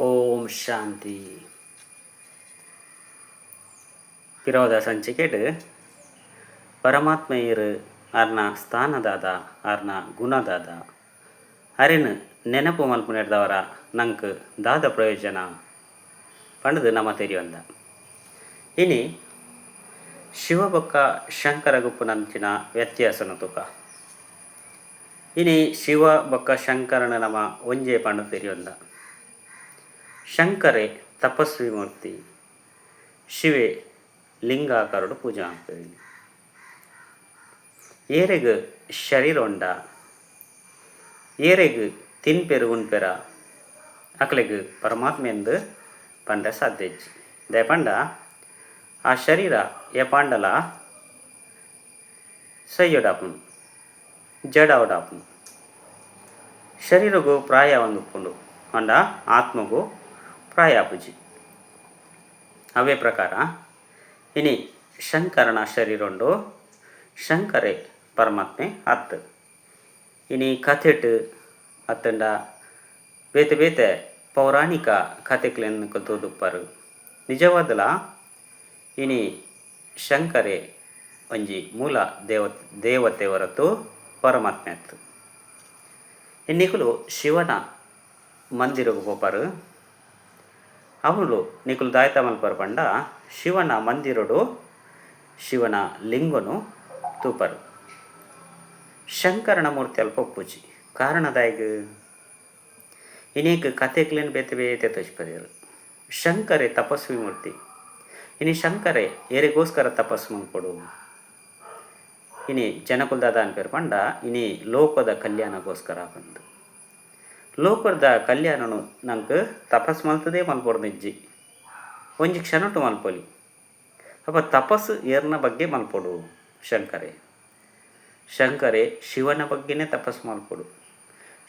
ಓಂ ಶಾಂತಿ. ಪಿರೋದ ಸಂಚಿಕೆಡ್ ಪರಮಾತ್ಮೆಯರು ಅರ್ನ ಸ್ಥಾನದಾದ ಅರ್ನ ಗುಣದಾದ ಅರಿನ ನೆನಪು ಮಲ್ಪುನೆಡ್ದವರ ನಂಗೆ ದಾದ ಪ್ರಯೋಜನ ಪಂಡದು ನಮ್ಮ ತೆರಿಯೊಂದ. ಇನಿ ಶಿವ ಬೊಕ್ಕ ಶಂಕರ ಗುಪ್ಪುನಂಚಿನ ವ್ಯತ್ಯಾಸನ ತುಕ. ಇನಿ ಶಿವ ಬೊಕ್ಕ ಶಂಕರನ ನಮ್ಮ ಒಂಜೇ ಪಂಡು ತೆರಿಯೊಂದ. ಶಂಕರೇ ತಪಸ್ವಿ ಮೂರ್ತಿ, ಶಿವೆ ಲಿಂಗಾಕಾರಡು ಪೂಜೆ ಮಾಡ್ತೀವಿ. ಏರೆಗ್ ಶರೀರ ಉಂಡ, ಏರೆಗ್ ತಿನ್ಪೆರು ಉಣ್ಪೆರ ಅಕ್ಲೆಗ್ ಪರಮಾತ್ಮ ಎಂದು ಪಂಡ ಸಾಧ್ಯಜ್ಜಿ. ದೇ ಪಂಡ ಆ ಶರೀರ ಎ ಪಾಂಡಲ ಸಯ್ಯೊಡಾಪುನು ಜಡವಡಾಪುನು. ಶರೀರಗೂ ಪ್ರಾಯ ಒಂದು ಉಪ್ಪುಂಡು ಅಂಡ ಆತ್ಮಗೂ ಪ್ರಾಯ ಆಪುಜಿ. ಅವೇ ಪ್ರಕಾರ ಇನಿ ಶಂಕರನ ಶರೀರ ಉಂಡು, ಶಂಕರೇ ಪರಮಾತ್ಮೆ ಅತ್ತು. ಇನಿ ಕಥೆಟ್ ಅತ್ತಂಡ ಬೇತೆ ಬೇತೆ ಪೌರಾಣಿಕ ಕಥೆಗಳನ್ನು ಕಲ್ತೋದುಪ್ಪರು. ನಿಜವಾದಲ ಇನಿ ಶಂಕರೇ ಒಂಜಿ ಮೂಲ ದೇವತೆ ಹೊರತು ಪರಮಾತ್ಮೆ ಅತ್ತು. ಇನ್ನಿಕುಲು ಶಿವನ ಮಂದಿರಗೂ ಹೋಪರು. ಅವಳು ನಿಕುಲು ದಾಯ್ತ ಮಲ್ಪರು ಪಂಡ ಶಿವನ ಮಂದಿರಡು ಶಿವನ ಲಿಂಗನು ತೂಪರು. ಶಂಕರನ ಮೂರ್ತಿ ಅಲ್ಪ ಒಪ್ಪುಜಿ. ಕಾರಣದಾಯಗ ಇನೇಕ ಕಥೆಗಳೇನು ಬೇತೆ ಬೇತೆ ತೋಚ್ಪದೇರು. ಶಂಕರೇ ತಪಸ್ವಿ ಮೂರ್ತಿ. ಇನಿ ಶಂಕರೇ ಏರಿಗೋಸ್ಕರ ತಪಸ್ಸು ಮಲ್ಪಡು. ಇನಿ ಜನಕುಲ್ದಾದ ಅನ್ಪೇರು ಪಂಡ ಇನಿ ಲೋಕದ ಕಲ್ಯಾಣಗೋಸ್ಕರ ಬಂದು. ಲೋಕದ ಕಲ್ಯಾಣನು ನಂಗೆ ತಪಸ್ಸು ಮಲ್ತದೇ ಮಲ್ಪೊಡ್ದಿಜ್ಜಿ. ಒಂಜಿ ಕ್ಷಣಟು ಮಲ್ಪೊಲಿ ಅಪ್ಪ ತಪಸ್ಸು ಏರ್ನ ಬಗ್ಗೆ ಮಲ್ಪೊಡು. ಶಂಕರೇ ಶಂಕರೇ ಶಿವನ ಬಗ್ಗೆನೇ ತಪಸ್ಸು ಮಲ್ಪೊಡು.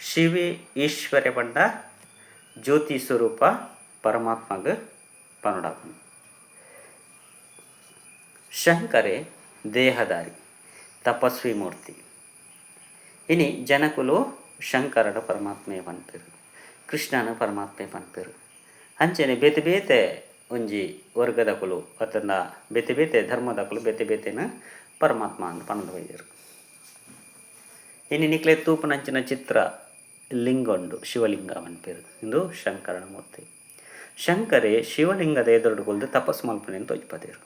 ಶಿವೇ ಈಶ್ವರ್ಯ ಪಂಡ ಜ್ಯೋತಿ ಸ್ವರೂಪ ಪರಮಾತ್ಮಗೆ ಪನುಡಾಪನು. ಶಂಕರೇ ದೇಹದಾರಿ ತಪಸ್ವಿ ಮೂರ್ತಿ. ಇನಿ ಜನಕುಲು ಶಂಕರನ ಪರಮಾತ್ಮೆ ಪನ್ಪೇರು, ಕೃಷ್ಣನ ಪರಮಾತ್ಮೆ ಪನ್ಪೇರು. ಅಂಚನೆ ಬೇತೆ ಬೇತೆ ಒಂಜಿ ವರ್ಗದಕುಲು ಅತ್ತಂದ ಬೇತೆ ಬೇತೆ ಧರ್ಮದಕುಲು ಬೇತೆ ಬೇತೆನ ಪರಮಾತ್ಮ ಅಂತ ಪನ್ನದು ಬೈದರು. ಇನ್ನು ನಿಕ್ಲೆ ತೂಪನಂಚಿನ ಚಿತ್ರ ಲಿಂಗ ಉಂಡು, ಶಿವಲಿಂಗ ಪನ್ಪೇರು. ಇಂದು ಶಂಕರನ ಮೂರ್ತಿ. ಶಂಕರೇ ಶಿವಲಿಂಗದ ಎದುರುಡುಕೊಲ್ದು ತಪಸ್ಸು ಮಲ್ಪನೆ ತೋಜ್ಪದೇರು.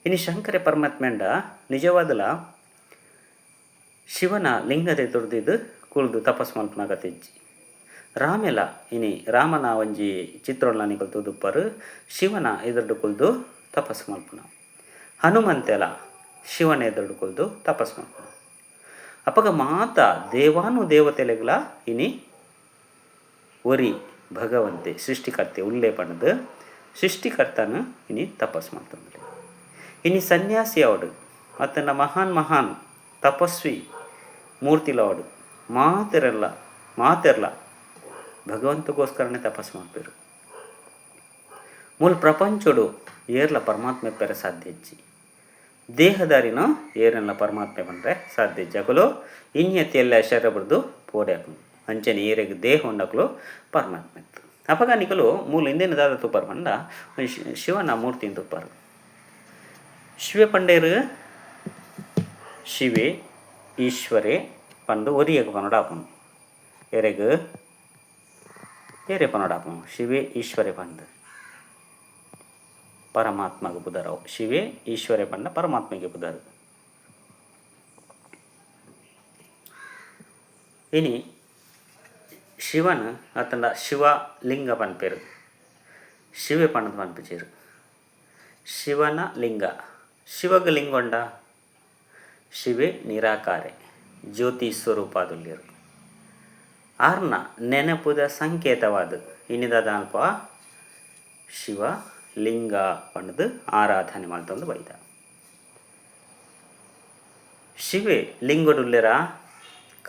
ಇನ್ನು ಶಂಕರೇ ಪರಮಾತ್ಮೆ ಅಂಡ ನಿಜವಾದಲ ಶಿವನ ಲಿಂಗದ ಎದುರ್ದಿದ್ದು ಕುಳ್ದು ತಪಸ್ಸು ಮಲ್ಪನಾಗತ್ತಿಜ್ಜಿ. ರಾಮೆಲ ಇನಿ ರಾಮನ ಒಂಜಿ ಚಿತ್ರೋಳ್ನ ನಿಕಲ್ತು ದುಪ್ಪರು ಶಿವನ ಎದುರುಡು ಕುಲ್ದು ತಪಸ್ಸು ಮಲ್ಪುನ. ಹನುಮಂತೆಲ ಶಿವನ ಎದುರುಡು ಕುಲ್ದು ತಪಸ್ಸು ಮಲ್ಪುನ. ಅಪ್ಪಗ ಮಾತ ದೇವಾನು ದೇವತೆಲೆಗಳ ಇನಿ ಒರಿ ಭಗವಂತೆ ಸೃಷ್ಟಿಕರ್ತೆ ಉಳ್ಳೇ ಪಣದು ಸೃಷ್ಟಿಕರ್ತನು ಇನಿ ತಪಸ್ಸು ಮಾಡ್ತಾನೆ. ಇನಿ ಸನ್ಯಾಸಿ ಅವಡು ಅತ್ತನ ಮಹಾನ್ ತಪಸ್ವಿ ಮೂರ್ತಿಲವಡು ಮಾತೆರ್ಲ ಭಗವಂತಗೋಸ್ಕರನೇ ತಪಸ್ಸು ಮಾಡ್ಪೇರು. ಮೂಲ ಪ್ರಪಂಚಡು ಏರ್ಲ ಪರಮಾತ್ಮೆ ಪೆರ ಸಾಧ್ಯಜ್ಜಿ. ದೇಹದಾರಿನ ಏರೆಲ್ಲ ಪರಮಾತ್ಮೆ ಬಂದರೆ ಸಾಧ್ಯಜ್ಜಿ. ಅಕಲು ಇನ್ಯತಿ ಎಲ್ಲ ಶರೀರ ಬಡ್ದು ಪೋಡೆ ಹಾಕಲು ಅಂಚನೆ ಏರೆಗೆ ದೇಹ ಉಂಡಕಲು ಪರಮಾತ್ಮೆ ಇತ್ತು. ಅಪಗಾನಿಕಲು ಮೂಲ ಹಿಂದಿನ ದಾದ ತುಪ್ಪರು ಬಂಡ ಶಿವನ ಮೂರ್ತಿ ತುಪ್ಪರು. ಶಿವೆ ಪಂಡೇರು ಶಿವೆ ಈಶ್ವರೇ ಪಂಡು ಒರಿಯಗ ಪನೋಡಾಪನು. ಎರೆಗ್ ಏರೆ ಪನೋಡಾಪನು ಶಿವೆ ಈಶ್ವರೇ ಪಂಡು ಪರಮಾತ್ಮಗೆ ಬುಧರವು. ಶಿವೆ ಈಶ್ವರೇ ಪಂಡ ಪರಮಾತ್ಮೆಗೆ ಬುಧರು. ಇನಿ ಶಿವನ ಅತ್ತಂಡ ಶಿವಲಿಂಗ ಪನ್ಪೇರು. ಶಿವೆ ಪಂಡದ ಪನ್ಪಿಚೇರು ಶಿವನ ಲಿಂಗ. ಶಿವಗ ಲಿಂಗ ಉಂಡ ಶಿವೆ ನಿರಾಕಾರೆ ಜ್ಯೋತಿ ಸ್ವರೂಪಾದುಲ್ಯರು. ಆರ್ನ ನೆನಪುದ ಸಂಕೇತವಾದ ಇನ್ನಿದಾದ ಅಲ್ಪ ಶಿವ ಲಿಂಗ ಪಂಡದು ಆರಾಧನೆ ಮಾಡ್ತಂದು ಬೈದ. ಶಿವೆ ಲಿಂಗಡುಲ್ಯರ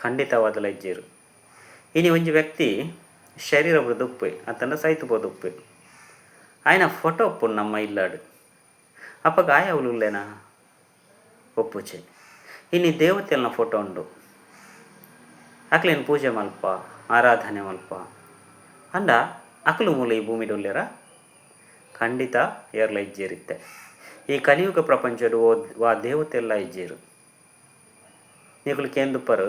ಖಂಡಿತವಾದಲ ಇಜ್ಜೇರು. ಇನಿ ಒಂಜಿ ವ್ಯಕ್ತಿ ಶರೀರ ಬದುಪ್ಪೆ ಅತ್ತಂಡ ಸೈತು ಬೋದುಪ್ಪೆ ಆಯ್ನ ಫೋಟೋ ಒಪ್ಪು ನಮ್ಮ ಇಲ್ಲಾಡು ಅಪ್ಪ ಗಾಯ ಅವಳುಲ್ಲೇನಾ ಒಪ್ಪುಚೆ. ಇನ್ನು ದೇವತೆಯಲ್ನ ಫೋಟೋ ಉಂಡು ಅಕ್ಲೇನು ಪೂಜೆ ಮಲ್ಪ ಆರಾಧನೆ ಮಲ್ಪ ಅಂಡ ಅಕಲು ಮೂಲ ಈ ಭೂಮಿ ಡೊಲ್ಲೆರ ಖಂಡಿತ ಏರ್ಲ ಇಜ್ಜೇರಿತ್ತೆ. ಈ ಕಲಿಯುಗ ಪ್ರಪಂಚಡು ವಾ ದೇವತೆಲ್ಲ ಇಜ್ಜೇರು ನಿಕುಲು ಕೇಂದುಪ್ಪರು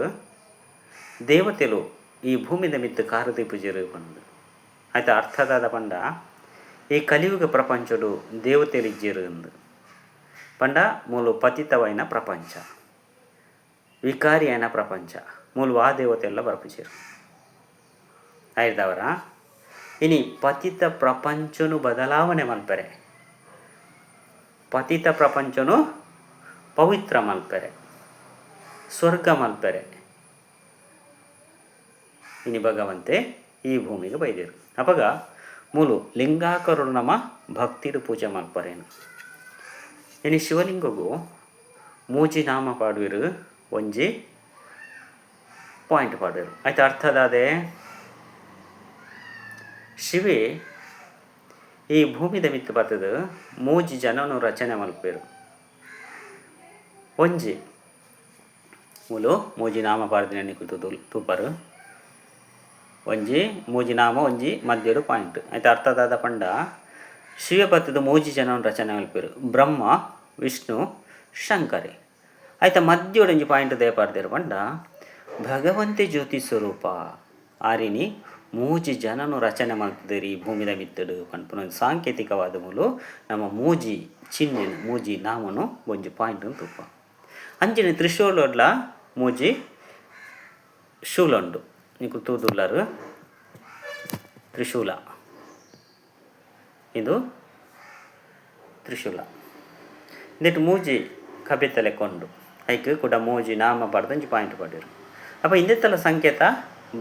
ದೇವತೆಲು ಈ ಭೂಮಿದ ಮಿತ್ತು ಕಾರದೀಪುಜೇರು ಪಂಡು ಆಯ್ತು ಅರ್ಥದಾದ ಪಂಡ ಈ ಕಲಿಯುಗ ಪ್ರಪಂಚಡು ದೇವತೆಲು ಇಜ್ಜೇರು ಎಂದು ಪಂಡ ಮೂಲು ಪತಿತವೈನ ಪ್ರಪಂಚ ವಿಕಾರಿ అయిన ಪ್ರಪಂಚ ಮೂಲು ವಾ ದೇವತೆಲ್ಲ ಬರಪುಜೇರು ಆಯ್ದವರ ಇನಿ ಪತಿತ ಪ್ರಪಂಚನು ಬದಲಾವಣೆ ಮಲ್ಪೆರೆ ಪತಿತ ಪ್ರಪಂಚನು ಪವಿತ್ರ ಮಲ್ಪೆರೆ ಸ್ವರ್ಗ ಮಲ್ಪೆರೆ ಇನಿ ಭಗವಂತೆ ಈ ಭೂಮಿಗೆ ಬೈದೇರು ಅಪಗ ಮೂಲು ಲಿಂಗಾಕರುಡು ನಮ್ಮ ಭಕ್ತಿಡು ಪೂಜೆ ಮಲ್ಪರೇನು ಇನಿ ಶಿವಲಿಂಗಗೂ ಮೂಜಿ ನಾಮ ಪಾಡುವಿರು ಒಂಜಿ ಪಾಯಿಂಟ್ ಪಾಡುವಿರು ಆಯ್ತು ಅರ್ಥದಾದೆ ಶಿವೆ ಈ ಭೂಮಿದ ಮಿತ್ತು ಬತ್ತದು ಮೂಜಿ ಜನನು ರಚನೆ ಮಲ್ಪೇರು ಒಂಜಿ ಮೂಲು ಮೂಜಿ ನಾಮ ಪಾಡ್ದಿನ ನಿಕುಲು ತೂಪರು ಒಂಜಿ ಮೂಜಿ ನಾಮ ಒಂಜಿ ಮಧ್ಯಡು ಪಾಯಿಂಟ್ ಆಯ್ತು ಅರ್ಥದಾದ ಪಂಡ ಶಿವ ಬತ್ತದು ಮೂಜಿ ಜನನು ರಚನೆ ಮಲ್ಪೇರು ಬ್ರಹ್ಮ ವಿಷ್ಣು ಶಂಕರಿ ಆಯ್ತು ಮಧ್ಯೋಡು ಒಂಜಿ ಪಾಯಿಂಟ್ ದೇಪಾಡ್ದೇರು ಪಂಡ ಭಗವಂತೆ ಜ್ಯೋತಿ ಸ್ವರೂಪ ಆರಿನಿ ಮೂಜಿ ಜನನು ರಚನೆ ಮಾಡ್ತಿದ್ದೀರಿ ಈ ಭೂಮಿದ ಮಿತ್ತಡು ಪನ್ಪುನ ಸಾಂಕೇತಿಕವಾದ ಮೂಲು ನಮ್ಮ ಮೂಜಿ ಚಿಹ್ನೆನು ಮೂಜಿ ನಾಮನು ಒಂಜಿ ಪಾಯಿಂಟ್ ತೂಪ ಅಂಚಿನ ತ್ರಿಶೂಲೊಡ್ಲ ಮೂಜಿ ಶೂಲುಂಡು ನೀಕು ತೂದುಲ್ಲರು ತ್ರಿಶೂಲ ಇದು ತ್ರಿಶೂಲ ಇಂದಿಟ್ಟು ಮೂಜಿ ಕಬಿತ ಲೆಕ್ಕೊಂಡು ಐಕ್ ಕೂಡ ಮೂಜಿ ನಾಮ ಪಡ್ದು ಒಂಜಿ ಪಾಯಿಂಟ್ ಪಡಿರು ಅಪ್ಪ ಇಂದೆತ್ತಲ ಸಂಕೇತ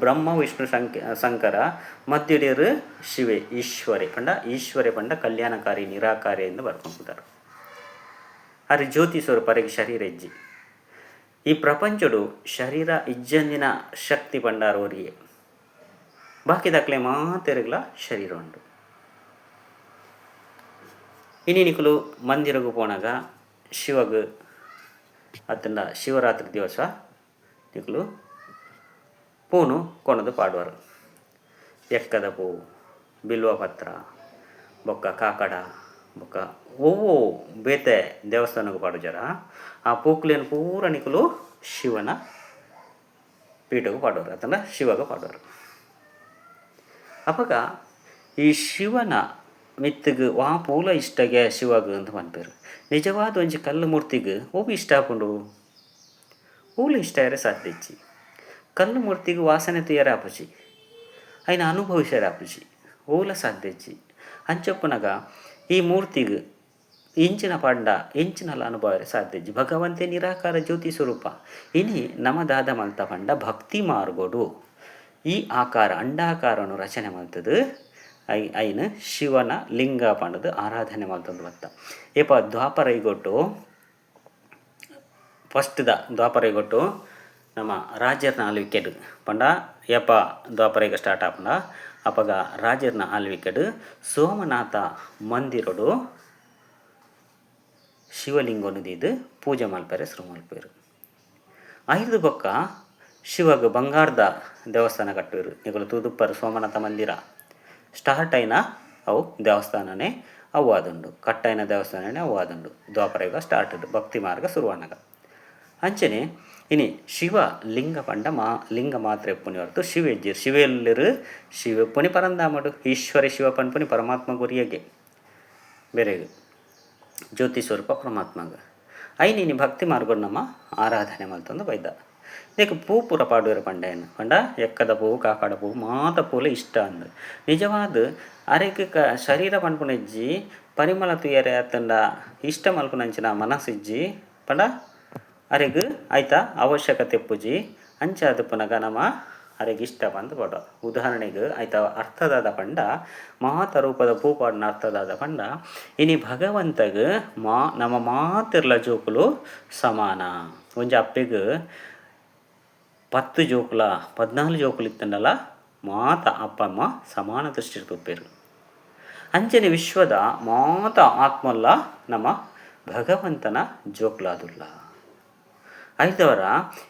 ಬ್ರಹ್ಮ ವಿಷ್ಣು ಶಂಕರ ಮಧ್ಯಡಿಯರು ಶಿವೆ ಈಶ್ವರಿ ಪಂಡ ಈಶ್ವರಿ ಪಂಡ ಕಲ್ಯಾಣಕಾರಿ ನಿರಾಕಾರಿ ಎಂದು ಬರ್ಕೊಂಡ್ಬಿಟ್ಟಾರು ಅರೆ ಜ್ಯೋತಿ ಸ್ವರೂಪರಿಗೆ ಶರೀರ ಇಜ್ಜಿ ಈ ಪ್ರಪಂಚಡು ಶರೀರ ಇಜ್ಜಂದಿನ ಶಕ್ತಿ ಪಂಡಾರೋರಿಯೇ ಬಾಕಿ ದಾಖಲೆ ಮಾತೆರಗ್ಲ ಶರೀರ ಉಂಟು ಇನಿ ನಿಕುಲು ಮಂದಿರಗೂ ಪೋನಾಗ ಶಿವಗ್ ಅತ್ತಂಡ ಶಿವರಾತ್ರಿ ದಿವಸ ನಿಕುಲು ಪೂನು ಕೊಣದು ಪಾಡುವರು ಎಕ್ಕದ ಪೂ ಬಿಲ್ವ ಪತ್ರ ಬೊಕ್ಕ ಕಾಕಡ ಬೊಕ್ಕ ಒವ್ವು ಬೇತೆ ದೇವಸ್ಥಾನಕ್ಕೆ ಪಾಡುಜಾರ ಆ ಪೂಕ್ಲೇನು ಪೂರ ನಿಕುಲು ಶಿವನ ಪೀಠಗೂ ಪಾಡೋರು ಅತ್ತಂಡ ಶಿವಗ ಪಾಡೋರು ಅಪಗ ಈ ಶಿವನ ಮಿತ್ತಿಗೆ ವಾ ಪೂಲ ಇಷ್ಟಗೆ ಶಿವಗ ಅಂತ ಪನ್ಪೇರು ನಿಜವಾದ ಒಂಜಿ ಕಲ್ಲು ಮೂರ್ತಿಗೆ ಒಬ್ಬ ಇಷ್ಟ ಹಾಕೊಂಡು ಪೂಲ ಇಷ್ಟ ಇರೋ ಸಾಧ್ಯ ಇಚ್ಚಿ ಕಲ್ಲು ಮೂರ್ತಿಗೆ ವಾಸನೆ ತುಯ್ಯರ ಆಪುಜಿ ಅಯ್ನ ಅನುಭವಿಸ್ಯಾರ ಆಪುಜಿ ಓಲ ಸಾಧ್ಯ ಇಚ್ಚಿ ಅಂಚಪ್ಪನಾಗ ಈ ಮೂರ್ತಿಗೆ ಇಂಚಿನ ಪಂಡ ಇಂಚಿನಲ್ಲ ಅನುಭವ ಸಾಧ್ಯ ಇಜ್ಜಿ ಭಗವಂತೆ ನಿರಾಕಾರ ಜ್ಯೋತಿ ಸ್ವರೂಪ ಇನಿ ನಮದಾದ ಮಲ್ತ ಪಂಡ ಭಕ್ತಿ ಮಾರ್ಗೋಡು ಈ ಆಕಾರ ಅಂಡಾಕಾರನು ರಚನೆ ಮಾಡ್ತದೆ ಐನು ಶಿವನ ಲಿಂಗ ಪಂಡದು ಆರಾಧನೆ ಮಾಡ್ತಂದು ಬತ್ತ ಏಪ ದ್ವಾಪರ ಈಗೊಟ್ಟು ಫಸ್ಟ್ದ ದ್ವಾಪರ ಈಗೊಟ್ಟು ನಮ್ಮ ರಾಜರ್ನ ಆಳ್ವಿಕೆಡು ಪಂಡ ಯಪ್ಪ ದ್ವಾಪರೇಗ ಸ್ಟಾರ್ಟ್ ಆಪಂಡ ಅಪಗ ರಾಜರ್ನ ಆಳ್ವಿಕೆಡು ಸೋಮನಾಥ ಮಂದಿರಡು ಶಿವಲಿಂಗನು ದೀದು ಪೂಜೆ ಮಲ್ಪೇರೆ ಶುರು ಮಲ್ಪೇರು ಐದು ಬೊಕ್ಕ ಶಿವಗ ಬಂಗಾರದ ದೇವಸ್ಥಾನ ಕಟ್ಟುವರು ನಿಗಳು ತೂದುಪ್ಪರು ಸೋಮನಾಥ ಮಂದಿರ ಸ್ಟಾರ್ಟ್ ಐನ ಅವು ದೇವಸ್ಥಾನನೇ ಅವು ಆದುಂಡು ಕಟ್ಟೈನ ದೇವಸ್ಥಾನನೇ ಅವು ಆದುಂಡು ದ್ವಾಪರೇಗ ಸ್ಟಾರ್ಟ್ ಭಕ್ತಿ ಮಾರ್ಗ ಶುರುವಾನಾಗ ಅಂಚನೆ ಇನಿ ಶಿವ ಲಿಂಗ ಪಂಡ ಲಿಂಗ ಮಾತ್ರ ಎಪ್ಪುನಿ ಹೊರತು ಶಿವ ಇಜ್ಜಿರು ಶಿವ ಎಲ್ಲರು ಶಿವ ಎಪ್ಪುನಿ ಪರಂದಾಮಡು ಈಶ್ವರಿ ಶಿವ ಪನ್ಪುನಿ ಪರಮಾತ್ಮ ಗುರಿಯಗೆ ಬೇರೆಗೆ ಜ್ಯೋತಿ ಸ್ವರೂಪ ಪರಮಾತ್ಮಗ ಐನಿ ಭಕ್ತಿ ಮಾರ್ಗ ನಮ್ಮ ಆರಾಧನೆ ಮಲ್ತಂದು ಬೈದ ಇದಕ್ಕೆ ಪೂ ಪೂರ ಪಾಡುವರ ಪಂಡೇನು ಪಂಡ ಎಕ್ಕದ ಪೂವು ಕಾಕಡ ಪೂವು ಮಾತ ಪೂಲೆ ಇಷ್ಟ ಅಂದು ನಿಜವಾದ ಅರೆಗೆ ಶರೀರ ಪನ್ಪುನಿಜ್ಜಿ ಪರಿಮಳ ತುಯ್ಯರೆ ಅತ್ತಂಡ ಇಷ್ಟ ಮಲ್ಪುನಂಚಿನ ಮನಸ್ಸಿಜ್ಜಿ ಪಂಡ ಅರೆಗೆ ಆಯ್ತಾ ಅವಶ್ಯಕತೆ ಪೂಜಿ ಅಂಚಾದ ಪುನಗ ನಮ್ಮ ಅರೆಗೆ ಇಷ್ಟ ಬಂದು ಪಡ ಉದಾಹರಣೆಗೆ ಆಯ್ತಾ ಅರ್ಥದಾದ ಪಂಡ ಮಾತ ರೂಪದ ಪೂಪಾಡಿನ ಅರ್ಥದಾದ ಪಂಡ ಇನಿ ಭಗವಂತಗೆ ನಮ್ಮ ಮಾತಿರ್ಲ ಜೋಕುಲು ಸಮಾನ ಒಂಜಿ ಅಪ್ಪೆಗೆ 10 ಜೋಕುಲ 14 ಜೋಕುಲು ಇತ್ತಂಡಲ್ಲ ಮಾತ ಅಪ್ಪ ಅಮ್ಮ ಸಮಾನ ದೃಷ್ಟಿ ತುಪ್ಪೇರು ಅಂಚನೆ ವಿಶ್ವದ ಮಾತ ಆತ್ಮಲ್ಲ ನಮ್ಮ ಭಗವಂತನ ಜೋಕುಲಾದುಲ್ಲ ಐದವರ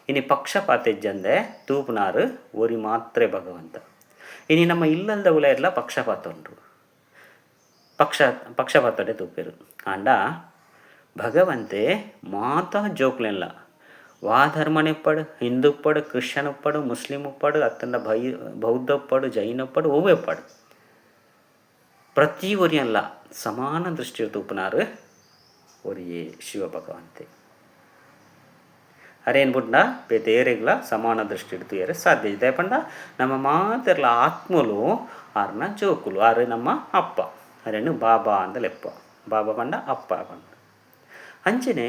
ಇನಿ ಪಕ್ಷಪಾತ ಇಜ್ಜಂದೆ ತೂಪುನಾರು ಓರಿ ಮಾತ್ರೆ ಭಗವಂತ ಇನ್ನು ನಮ್ಮ ಇಲ್ಲದ ಉಲ ಎಲ್ಲ ಪಕ್ಷಪಾತ ಉಂಟು. ಪಕ್ಷಪಾತಡೆ ತೂಪೇರು ಆಂಡ ಭಗವಂತೆ ಮಾತಾ ಜೋಕ್ಲೆಲ್ಲ ವಾ ಧರ್ಮನೆಪ್ಪಡು, ಹಿಂದೂ ಉಪ್ಪಡು, ಕ್ರಿಶ್ಚಿಯನ್ ಉಪ್ಪಡು, ಮುಸ್ಲಿಂ ಉಪ್ಪಡು, ಅತ್ತಂಡ ಬೌದ್ಧ ಉಪ್ಪಡು, ಜೈನ ಉಪ್ಪಡು, ಓವೇ ಉಪ್ಪಡು ಪ್ರತಿ ಒರಿಯಲ್ಲ ಸಮಾನ ದೃಷ್ಟಿ ತೂಪುನಾರು ಒರಿಯೇ ಶಿವ ಭಗವಂತೆ ಅರೇನು ಬುಡ್ಡ ಬೇತೇರೆಗ್ಲ ಸಮಾನ ದೃಷ್ಟಿ ಇಡ್ತುಯರೆ ಸಾಧ್ಯ ಇದೆ ಪಂಡ ನಮ್ಮ ಮಾತೆರ್ಲ ಆತ್ಮಲು ಆರ್ನ ಜೋಕುಲು ಆರು ನಮ್ಮ ಅಪ್ಪ ಅರೇನು ಬಾಬಾ ಅಂತ ಲೆಪ್ಪ ಬಾಬಾ ಪಂಡ ಅಪ್ಪ ಪಂಡ ಅಂಚನೆ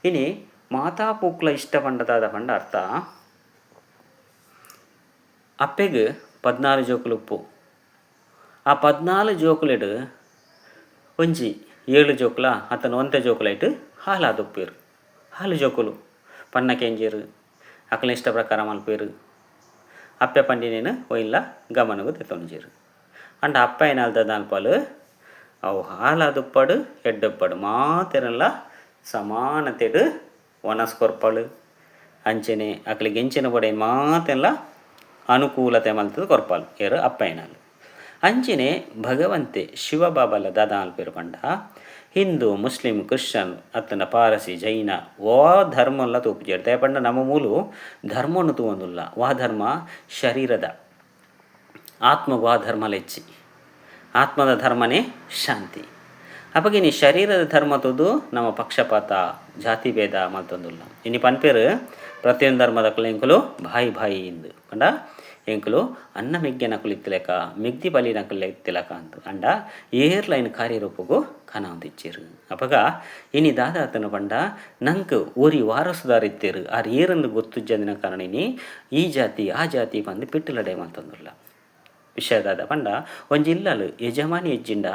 ಇನಿ ಮಾತಾ ಪೂಕ್ಲ ಇಷ್ಟ ಪಂಡದಾದ ಪಂಡ ಅರ್ಥ ಅಪ್ಪೆಗೆ 14 ಜೋಕುಲು ಉಪ್ಪು ಆ 14 ಜೋಕುಲೆಡು ಒಂಜಿ 7 ಜೋಕುಲ ಅತನ ಒಂತೆ ಜೋಕುಲೈಟ್ ಹಾಲಾದ ಉಪ್ಪೇರು ಹಾಲು ಜೋಕುಲು ಪನ್ನಕೆಂಜೇರು ಅಕ್ಲ ಇಷ್ಟ ಪ್ರಕಾರ ಮಲ್ಪೇರು ಅಪ್ಪೆ ಪಂಡಿನೇನು ಒಯ್ಲ ಗಮನಗೂ ತೆತ್ತೊಂಜೇರು ಅಂಡ ಅಪ್ಪ ಏನಾಲ್ದ ಅಲ್ಪಲು ಅವು ಹಾಲಾದುಪ್ಪಡು ಎಡ್ಡಪ್ಪಡು ಮಾತೆರಲ್ಲ ಸಮಾನತೆಡು ಒಣಸ್ಕೊರ್ಪಳು ಅಂಚನೆ ಅಕ್ಲಿಗೆ ಎಂಚಿನ ಬಡೆ ಮಾತೆಲ್ಲ ಅನುಕೂಲತೆ ಮಲ್ತದ ಕೊರ್ಪಾಲು ಏರು ಅಪ್ಪ ಏನಾಲು ಅಂಚನೆ ಭಗವಂತೆ ಶಿವಬಾಬಲ ದಾದ ಅಲ್ಪೇರು ಪಂಡ ಹಿಂದೂ ಮುಸ್ಲಿಂ ಕ್ರಿಶ್ಚಿಯನ್ ಅತ್ತನ ಪಾರಸಿ ಜೈನ ವಾ ಧರ್ಮಲ್ಲ ತೂಪುಜೇರು ದಯಪಂಡ ನಮ್ಮ ಮೂಲು ಧರ್ಮವನ್ನು ತೂವೊಂದುಲ್ಲ ವಾ ಧರ್ಮ ಶರೀರದ ಆತ್ಮಗೂ ಆ ಧರ್ಮಲ ಹೆಚ್ಚಿ ಆತ್ಮದ ಧರ್ಮನೇ ಶಾಂತಿ ಅಪ್ಪಗೆ ನೀ ಶರೀರದ ಧರ್ಮ ತೋದು ನಮ್ಮ ಪಕ್ಷಪಾತ ಜಾತಿ ಭೇದ ಮಲ್ತೊಂದುಲ್ಲ ಇನ್ನು ಪನ್ಪೇರು ಪ್ರತಿಯೊಂದು ಧರ್ಮದ ಎಂಕುಲು ಬಾಯಿ ಇಂದು ಕಂಡ ಎಂಕುಲು ಅನ್ನ ಮೆಗ್ಗೆ ನಕುಲು ಇತ್ತಲೆಕ ಮೆಗ್ದಿ ಬಲಿ ನಕುಲು ಇತ್ತಲೆಕ ಅಂತ ಅಂಡ ಏರ್ಲೈನ್ ಕಾರ್ಯರೂಪಗೂ ಕನ ಒಂದಿಚ್ಚೇರು ಅಪ್ಪಗ ಇನಿ ದಾದ ಆತನ ಪಂಡ ನಂಗೆ ಓರಿ ವಾರಸುದಾರ ಇತ್ತೇರು ಆರು ಏರಂದು ಗೊತ್ತುಜ್ಜಂದಿನ ಕಾರಣ ಇನಿ ಈ ಜಾತಿ ಆ ಜಾತಿ ಬಂದು ಪಿಟ್ಟಲಡೆ ಮಲ್ತೊಂದುಲ್ಲ ವಿಷಯದಾದ ಪಂಡ ಒಂಜಿ ಇಲ್ಲಲು ಯಜಮಾನಿ ಹೆಜ್ಜಿಂಡ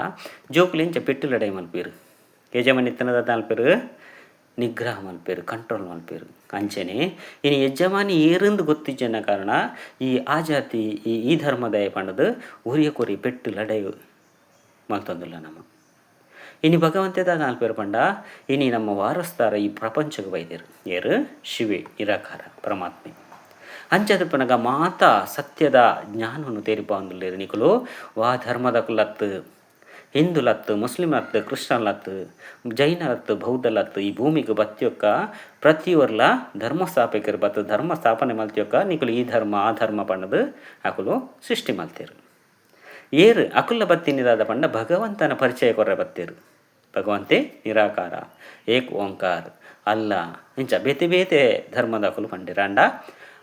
ಜೋಕುಲೆಂಚ ಪೆಟ್ಟುಲಡೈ ಮಲ್ಪೇರು ಯಜಮಾನಿ ಇತ್ತನದ ಅಲ್ಪೇರು ನಿಗ್ರಹ ಮಲ್ಪೇರು ಕಂಟ್ರೋಲ್ ಮಲ್ಪೇರು ಅಂಚನೆ ಇನ್ನು ಯಜಮಾನಿ ಏರಂದು ಗೊತ್ತಿಜ್ಜನ ಕಾರಣ ಈ ಆ ಜಾತಿ ಈ ಧರ್ಮದ ಪಂಡದು ಉರಿಯ ಕೊರಿ ಪೆಟ್ಟು ಲಡೈ ಮಲ್ತೊಂದಿಲ್ಲ ನಮ್ಮ ಇನ್ನು ಭಗವಂತದಾಗ ಅಲ್ಪೇರು ಪಂಡ ಇನಿ ನಮ್ಮ ವಾರಸ್ತಾರ ಈ ಪ್ರಪಂಚಕ್ಕೆ ಬೈದೇರು ಏರು ಶಿವೆ ನಿರಾಕಾರ ಪರಮಾತ್ಮೆ ಅಂಚದಪ್ಪನಗ ಮಾತಾ ಸತ್ಯದ ಜ್ಞಾನವನ್ನು ತೇರಿಪಾಂದುಲ್ಲೇರು ನಿಕುಲು ವಾ ಧರ್ಮದ ಕುಲತ್ತು ಹಿಂದುಲತ್ತು ಮುಸ್ಲಿಮತ್ತು ಕ್ರಿಶ್ಚಿಯನ್ಲತ್ತು ಜೈನಲತ್ತು ಬೌದ್ಧಲತ್ತು ಈ ಭೂಮಿಗೆ ಬತ್ತಿಯೊಕ್ಕ ಪ್ರತಿಯೊರ್ಲ ಧರ್ಮ ಸ್ಥಾಪಕರು ಬತ್ತು ಧರ್ಮ ಸ್ಥಾಪನೆ ಮಲ್ತಿಯೊಕ್ಕ ನಿಕುಲು ಈ ಧರ್ಮ ಆ ಧರ್ಮ ಪಣ್ಣದು ಅಕುಲು ಸೃಷ್ಟಿ ಮಲ್ತೇರು ಏರು ಅಕುಲ ಬತ್ತಿನಿದಾದ ಪಂಡ ಭಗವಂತನ ಪರಿಚಯ ಕೊರ್ರೆ ಬತ್ತೇರು ಭಗವಂತೆ ನಿರಾಕಾರ ಏಕ್ ಓಂಕಾರ ಅಲ್ಲ ಇಂಚ ಬೇತೆ ಬೇತೆ ಧರ್ಮದ ಅಕುಲು ಪಂಡಿರ ಅಂಡ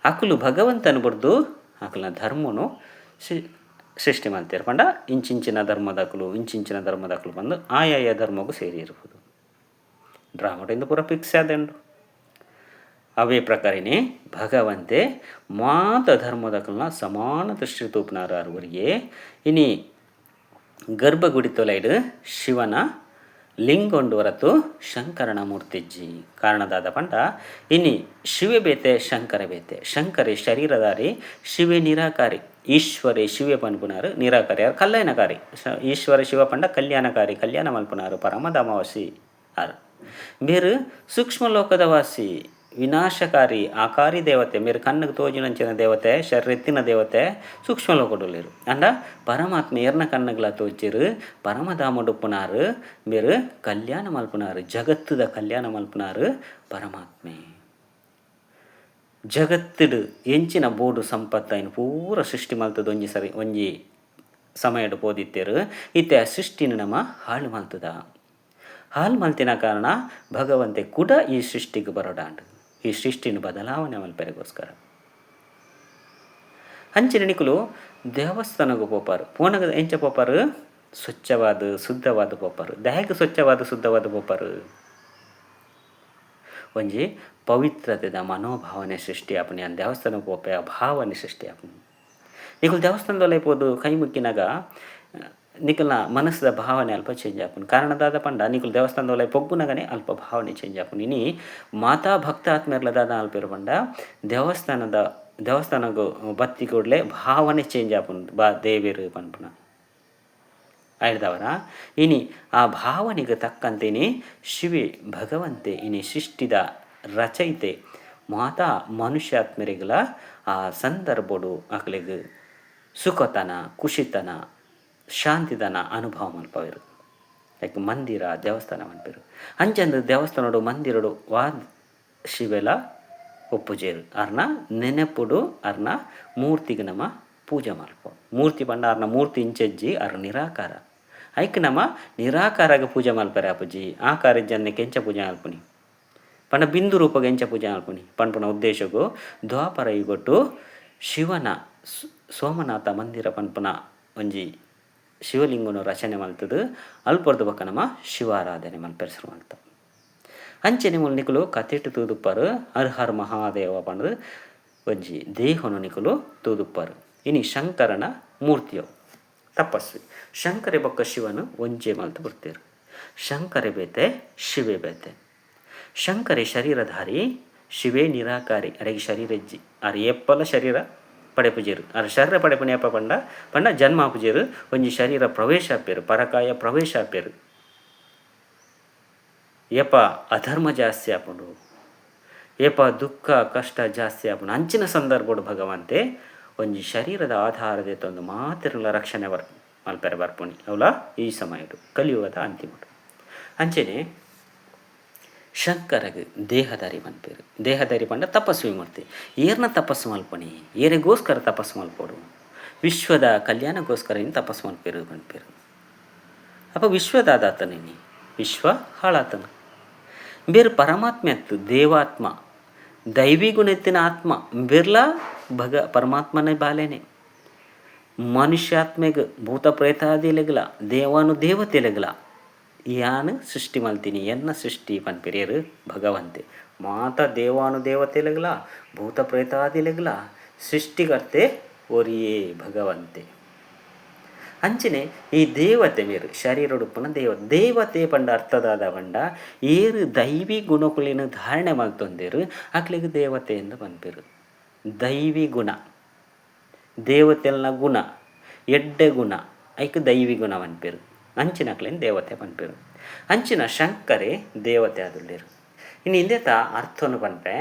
ಅಕುಲು ಭಗವಂತನ ಬಡ್ದು ಅಕುಲ ಧರ್ಮನು ಸೃಷ್ಟಿ ಮಾಡ್ತಾರೆ ಪಂಡ ಇಂಚಿಂಚಿನ ಇಂಚಿಂಚಿನ ಧರ್ಮದಕಲು ಬಂದು ಆಯಾಯ ಧರ್ಮಗೂ ಸೇರಿ ಇರ್ಬೋದು ಡ್ರಾಮಟಿಂದ ಪೂರ ಫಿಕ್ಸ್ ಆದಂಡು ಅವೇ ಪ್ರಕಾರನೇ ಭಗವಂತೆ ಮಾತ ಧರ್ಮದಕಲ್ನ ಸಮಾನ ದೃಷ್ಟಿ ತೂಪಿನಾರವರಿಗೆ ಇನಿ ಗರ್ಭಗುಡಿ ತೊಲೈಡು ಶಿವನ ಲಿಂಗೊಂಡು ಹೊರತು ಶಂಕರನ ಮೂರ್ತಿಜ್ಜಿ ಕಾರಣದಾದ ಪಂಡ ಇನಿ ಶಿವೆ ಬೇತೆ ಶಂಕರ ಬೇತೆ ಶಂಕರೇ ಶರೀರಧಾರಿ ಶಿವೆ ನಿರಾಕಾರಿ ಈಶ್ವರೇ ಶಿವೆ ಪನ್ಪುನಾರು ನಿರಾಕಾರಿ ಯಾರು ಕಲ್ಯಾಣಕಾರಿ ಈಶ್ವರ ಶಿವ ಪಂಡ ಕಲ್ಯಾಣಕಾರಿ ಕಲ್ಯಾಣ ಮಲ್ಪುನಾರು ಪರಮಧಾಮವಾಸಿ ಆರು ಬೇರು ಸೂಕ್ಷ್ಮ ಲೋಕದ ವಾಸಿ ವಿನಾಶಕಾರಿ ಆಕಾರಿ ದೇವತೆ మీరు కన్నుకు తోజినంచిన దేవతే శరీరెత్తిన దేవతే సూక్ష్మలోకడులేరు అండ పరమాత్మ ఎర్న కన్నగల తోచిరు పరమధాముడుపునారు మీరు కళ్యాణ మల్పునారు జగత్తుద కళ్యాణ మల్పునారు పరమాత్మే ಜಗತ್ತಿಡು ಎಂಚಿನ ಬೋಡು ಸಂಪತ್ತು ಐನು ಪೂರ ಸೃಷ್ಟಿ ಮಲ್ತದ ಒಂಜಿ ಸಮಯಡು ಪೋದಿತ್ತೇರು ಇತ್ತೆ ಆ ಸೃಷ್ಟಿನ ನಮ್ಮ ಹಾಳು ಮಲ್ತದ ಹಾಳು ಮಲ್ತಿನ ಕಾರಣ ಭಗವಂತೆ ಕೂಡ ಈ ಸೃಷ್ಟಿಗೆ ಬರೋಡಾಂಡು ಈ ಸೃಷ್ಟಿನ ಬದಲಾವಣೆ ಮಲ್ಪೆರೆಗೋಸ್ಕರ ಅಂಚಿನ ನಿಕುಲು ದೇವಸ್ಥಾನಗೂ ಪೋಪಾರು ಪೋನಗ ಎಂಚ ಪೋಪಾರು ಸ್ವಚ್ಛವಾದ ಶುದ್ಧವಾದ ಪೋಪಾರು ದೇಹಕ್ಕೆ ಸ್ವಚ್ಛವಾದ ಶುದ್ಧವಾದ ಪೋಪಾರು ಒಂಜಿ ಪವಿತ್ರತೆದ ಮನೋಭಾವನೆ ಸೃಷ್ಟಿ ಆಪುನಿ ಆ ದೇವಸ್ಥಾನಕ್ಕೆ ಪೋಪೆ ಆ ಭಾವನೆ ಸೃಷ್ಟಿ ಆಪುನಿ ನಿಕುಲು ದೇವಸ್ಥಾನದಲ್ಲಿ ಪೋದು ಕೈ ಮುಕ್ಕಿನಾಗ ನಿಕಲ್ನ ಮನಸ್ಸದ ಭಾವನೆ ಅಲ್ಪ ಚೇಂಜ್ ಆಪುನು ಕಾರಣದಾದ ಪಂಡ ನಿಕುಲು ದೇವಸ್ಥಾನದಲ್ಲಿ ಪೊಗ್ಗುನಗನೆ ಅಲ್ಪ ಭಾವನೆ ಚೇಂಜ್ ಆಪುನು ಇನಿ ಮಾತಾ ಭಕ್ತ ಆತ್ಮೇರ್ಲದಾದ ಅಲ್ಪೇರು ಪಂಡ ದೇವಸ್ಥಾನಗೂ ಬತ್ತಿ ಕೂಡಲೇ ಭಾವನೆ ಚೇಂಜ್ ಆಪುನು ಬಾ ದೇವೇರು ಪನ್ಪುನ ಆಯ್ದವರ ಇನಿ ಆ ಭಾವನೆಗೆ ತಕ್ಕಂತೆಯೇ ಶಿವೆ ಭಗವಂತೆ ಇನಿ ಸೃಷ್ಟಿದ ರಚಯಿತೆ ಮಾತಾ ಮನುಷ್ಯಾತ್ಮರಿಗಳ ಆ ಸಂದರ್ಭಡು ಅಕ್ಲಿಗೆ ಸುಖತನ ಖುಷಿತನ ಶಾಂತಿತನ ಅನುಭವ ಮಲ್ಪವೆರು. ಯಾಕೆ ಮಂದಿರ ದೇವಸ್ಥಾನ ಮನ್ಪೆರು ಅಂಚಂದು ದೇವಸ್ಥಾನಡು ಮಂದಿರಡು ವಾದ್ ಶಿವೆಲ ಒಪ್ಪುಜೇರು ಅರ್ನ ನೆನೆಪುಡು ಅರ್ನ ಮೂರ್ತಿಗೆ ನಮ್ಮ ಪೂಜೆ ಮಲ್ಪ. ಮೂರ್ತಿ ಪಂಡ ಅರ್ನ ಮೂರ್ತಿ ಇಂಚಜ್ಜಿ ಅರ್ ನಿರಾಕಾರ ಐಕ್ ನಮ್ಮ ನಿರಾಕಾರಾಗ ಪೂಜೆ ಮಲ್ಪರೆ ಅಪ್ಪುಜಿ ಆಕಾರ ಜನ್ನೆ ಕೆಂಚ ಪೂಜೆ ಮಲ್ಪುನಿ ಪಂಡ ಬಿಂದು ರೂಪಗೆ ಎಂಚ ಪೂಜೆ ಮಲ್ಪುನಿ ಪನ್ಪುನ ಉದ್ದೇಶಗೂ ದ್ವಾಪರ ಇಗೊಟ್ಟು ಶಿವನ ಸೋಮನಾಥ ಮಂದಿರ ಪನ್ಪುನ ಒಂಜಿ ಶಿವಲಿಂಗನ ರಚನೆ ಮಲ್ತದು ಅಲ್ಪೊರ್ದು ಬಕ್ಕ ನಮ್ಮ ಶಿವಾರಾಧನೆ ಮಲ್ಪೆರ್ಸರು ಮಲ್ತ. ಅಂಚೆನೆ ಮುಲ್ ನಿಕುಲು ಕತೆಟ್ ತೂದುಪ್ಪರು ಹರ್ ಹರ್ ಮಹಾದೇವ ಪಂಡ್ ಒಂಜಿ ದೇಹನು ನಿಕುಲು ತೂದುಪ್ಪರು. ಇನಿ ಶಂಕರನ ಮೂರ್ತಿಯವು ತಪಸ್ವಿ ಶಂಕರೆ ಬೊಕ್ಕ ಶಿವನು ಒಂಜೆ ಮಲ್ತು ಬರ್ತೀರು. ಶಂಕರೆ ಬೇತೆ ಶಿವೆ ಬೇತೆ. ಶಂಕರೆ ಶರೀರಧಾರಿ ಶಿವೇ ನಿರಾಕಾರಿ ಅರೆಗೆ ಶರೀರ ಇಜ್ಜಿ ಅರೆ ಎಪ್ಪಲ ಶರೀರ ಪಡೆಪುಜೇರು ಅರ ಶರೀರ ಪಡೆಪುನಿ ಅಪ್ಪ ಪಂಡ ಪಂಡ ಜನ್ಮ ಪುಜೇರು ಒಂಜಿ ಶರೀರ ಪ್ರವೇಶ ಆಪೇರು ಪರಕಾಯ ಪ್ರವೇಶ ಆಪೇರು. ಏಪ ಅಧರ್ಮ ಜಾಸ್ತಿ ಆಪುಂಡು ಏಪ ದುಃಖ ಕಷ್ಟ ಜಾಸ್ತಿ ಆಪುಂಡು ಅಂಚಿನ ಸಂದರ್ಭಡು ಭಗವಂತೆ ಒಂಜಿ ಶರೀರದ ಆಧಾರದ ತಂದು ಮಾತಿರಲ ರಕ್ಷಣೆ ಮಲ್ಪೆರೆ ಬರ್ಪುನಿ ಅವಲ ಈ ಸಮಯಡು ಕಲಿಯುಗದ ಅಂತಿಮಡು. ಅಂಚೆನೆ ಶಂಕರಗೆ ದೇಹದಾರಿ ಮನ್ಪೇರು. ದೇಹದಾರಿ ಪಂಡ ತಪಸ್ವಿ ಮೂರ್ತಿ ಏರ್ನ ತಪಸ್ಸು ಮಲ್ಪನಿ ಏರೆಗೋಸ್ಕರ ತಪಸ್ಸು ಮಲ್ಪೋಡು ವಿಶ್ವದ ಕಲ್ಯಾಣಗೋಸ್ಕರ ಇನ್ನು ತಪಸ್ಸು ಮಲ್ಪೇರು ಮನ್ಪೇರು. ಅಪ್ಪ ವಿಶ್ವದಾದಾತನೇನಿ ವಿಶ್ವ ಹಾಳಾತನ ಬೇರೆ ಪರಮಾತ್ಮ ಎತ್ತು ದೇವಾತ್ಮ ದೈವಿ ಗುಣೆತ್ತಿನ ಆತ್ಮ ಬಿರ್ಲ ಪರಮಾತ್ಮನೇ ಬಾಲೇನೆ ಮನುಷ್ಯಾತ್ಮೆಗೆ ಭೂತ ಪ್ರೇತಾದಿಲೆಗಲ ದೇವಾನು ದೇವತೆಲೆಗಲ ಯಾನು ಸೃಷ್ಟಿ ಮಲ್ತೀನಿ ಎನ್ನ ಸೃಷ್ಟಿ ಪನ್ಪೆರಿಯರು ಭಗವಂತೆ ಮಾತ ದೇವಾನು ದೇವತೆಲೆಗಲ ಭೂತ ಪ್ರೇತಾದಿಲೆಗಲ ಸೃಷ್ಟಿಕರ್ತೆ ಒರಿಯೇ ಭಗವಂತೆ. ಅಂಚನೆ ಈ ದೇವತೆ ಮೇರು ಶರೀರಡುಪ್ಪನ ದೇವತೆ ಪಂಡ ಅರ್ಥದಾದ ಪಂಡ ಏರು ದೈವಿ ಗುಣಕುಲಿನ ಧಾರಣೆ ಮಲ್ತೊಂದೇರು ಅಕ್ಲಿಗೆ ದೇವತೆ ಎಂದು ಪನ್ಪೇರು. ದೈವಿ ಗುಣ ದೇವತೆಲ್ನ ಗುಣ ಎಡ್ಡೆ ಗುಣ ಐಕ್ ದೈವಿ ಗುಣ ಪನ್ಪೇರು ಅಂಚಿನ ಅಕ್ಲೇನು ದೇವತೆ ಪನ್ಪೇರು. ಅಂಚಿನ ಶಂಕರೇ ದೇವತೆ ಆದುಳ್ಳೇರು. ಇನ್ನು ಹಿಂದೆತ ಅರ್ಥನು ಪನ್ಪೆ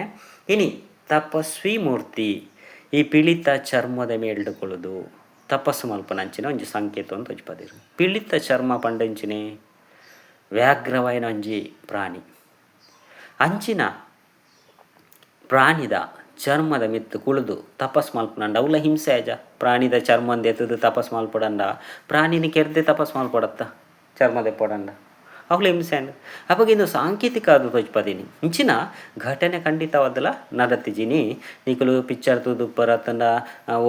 ಇನಿ ತಪಸ್ವಿ ಮೂರ್ತಿ ಈ ಪಿಳಿತ ಚರ್ಮದ ಮೇಲ್ಡುಕೊಳ್ಳುದು ತಪಸ್ಸು ಮಲ್ಪನ ಅಂಚಿನ ಒಂಜಿ ಸಂಕೇತ ಅಂತ ತೋಜ್ಪದಿರು. ಪಿಳಿತ ಚರ್ಮ ಪಂಡಂಚಿನೆ ವ್ಯಾಘ್ರವಾಯಿನ ಒಂಜಿ ಪ್ರಾಣಿ ಅಂಚಿನ ಪ್ರಾಣಿದ ಚರ್ಮದ ಮಿತ್ತು ಕುಳಿದು ತಪಸ್ ಮಲ್ಪನಂಡ ಅವಲ ಹಿಂಸೆ ಆಜ ಪ್ರಾಣಿದ ಚರ್ಮಂದ ಎತ್ತದು ತಪಸ್ ಮಲ್ಪಡಂಡ ಪ್ರಾಣಿನ ಕೆರ್ದೆ ತಪಸ್ ಮಲ್ಪಡತ್ತ ಚರ್ಮದ ಪಡಂಡ ಅವಳ ಹಿಂಸೆ ಅಂಡ ಅವಾಗೇನು ಸಾಂಕೇತಿಕ ಅದು ತೋಜ್ಪದೀನಿ ಇಂಚಿನ ಘಟನೆ ಖಂಡಿತವಾದಲ್ಲ ನಡತಿಜಿನಿ ನಿಕಲು ಪಿಕ್ಚರ್ ತೂದುಪ್ಪರ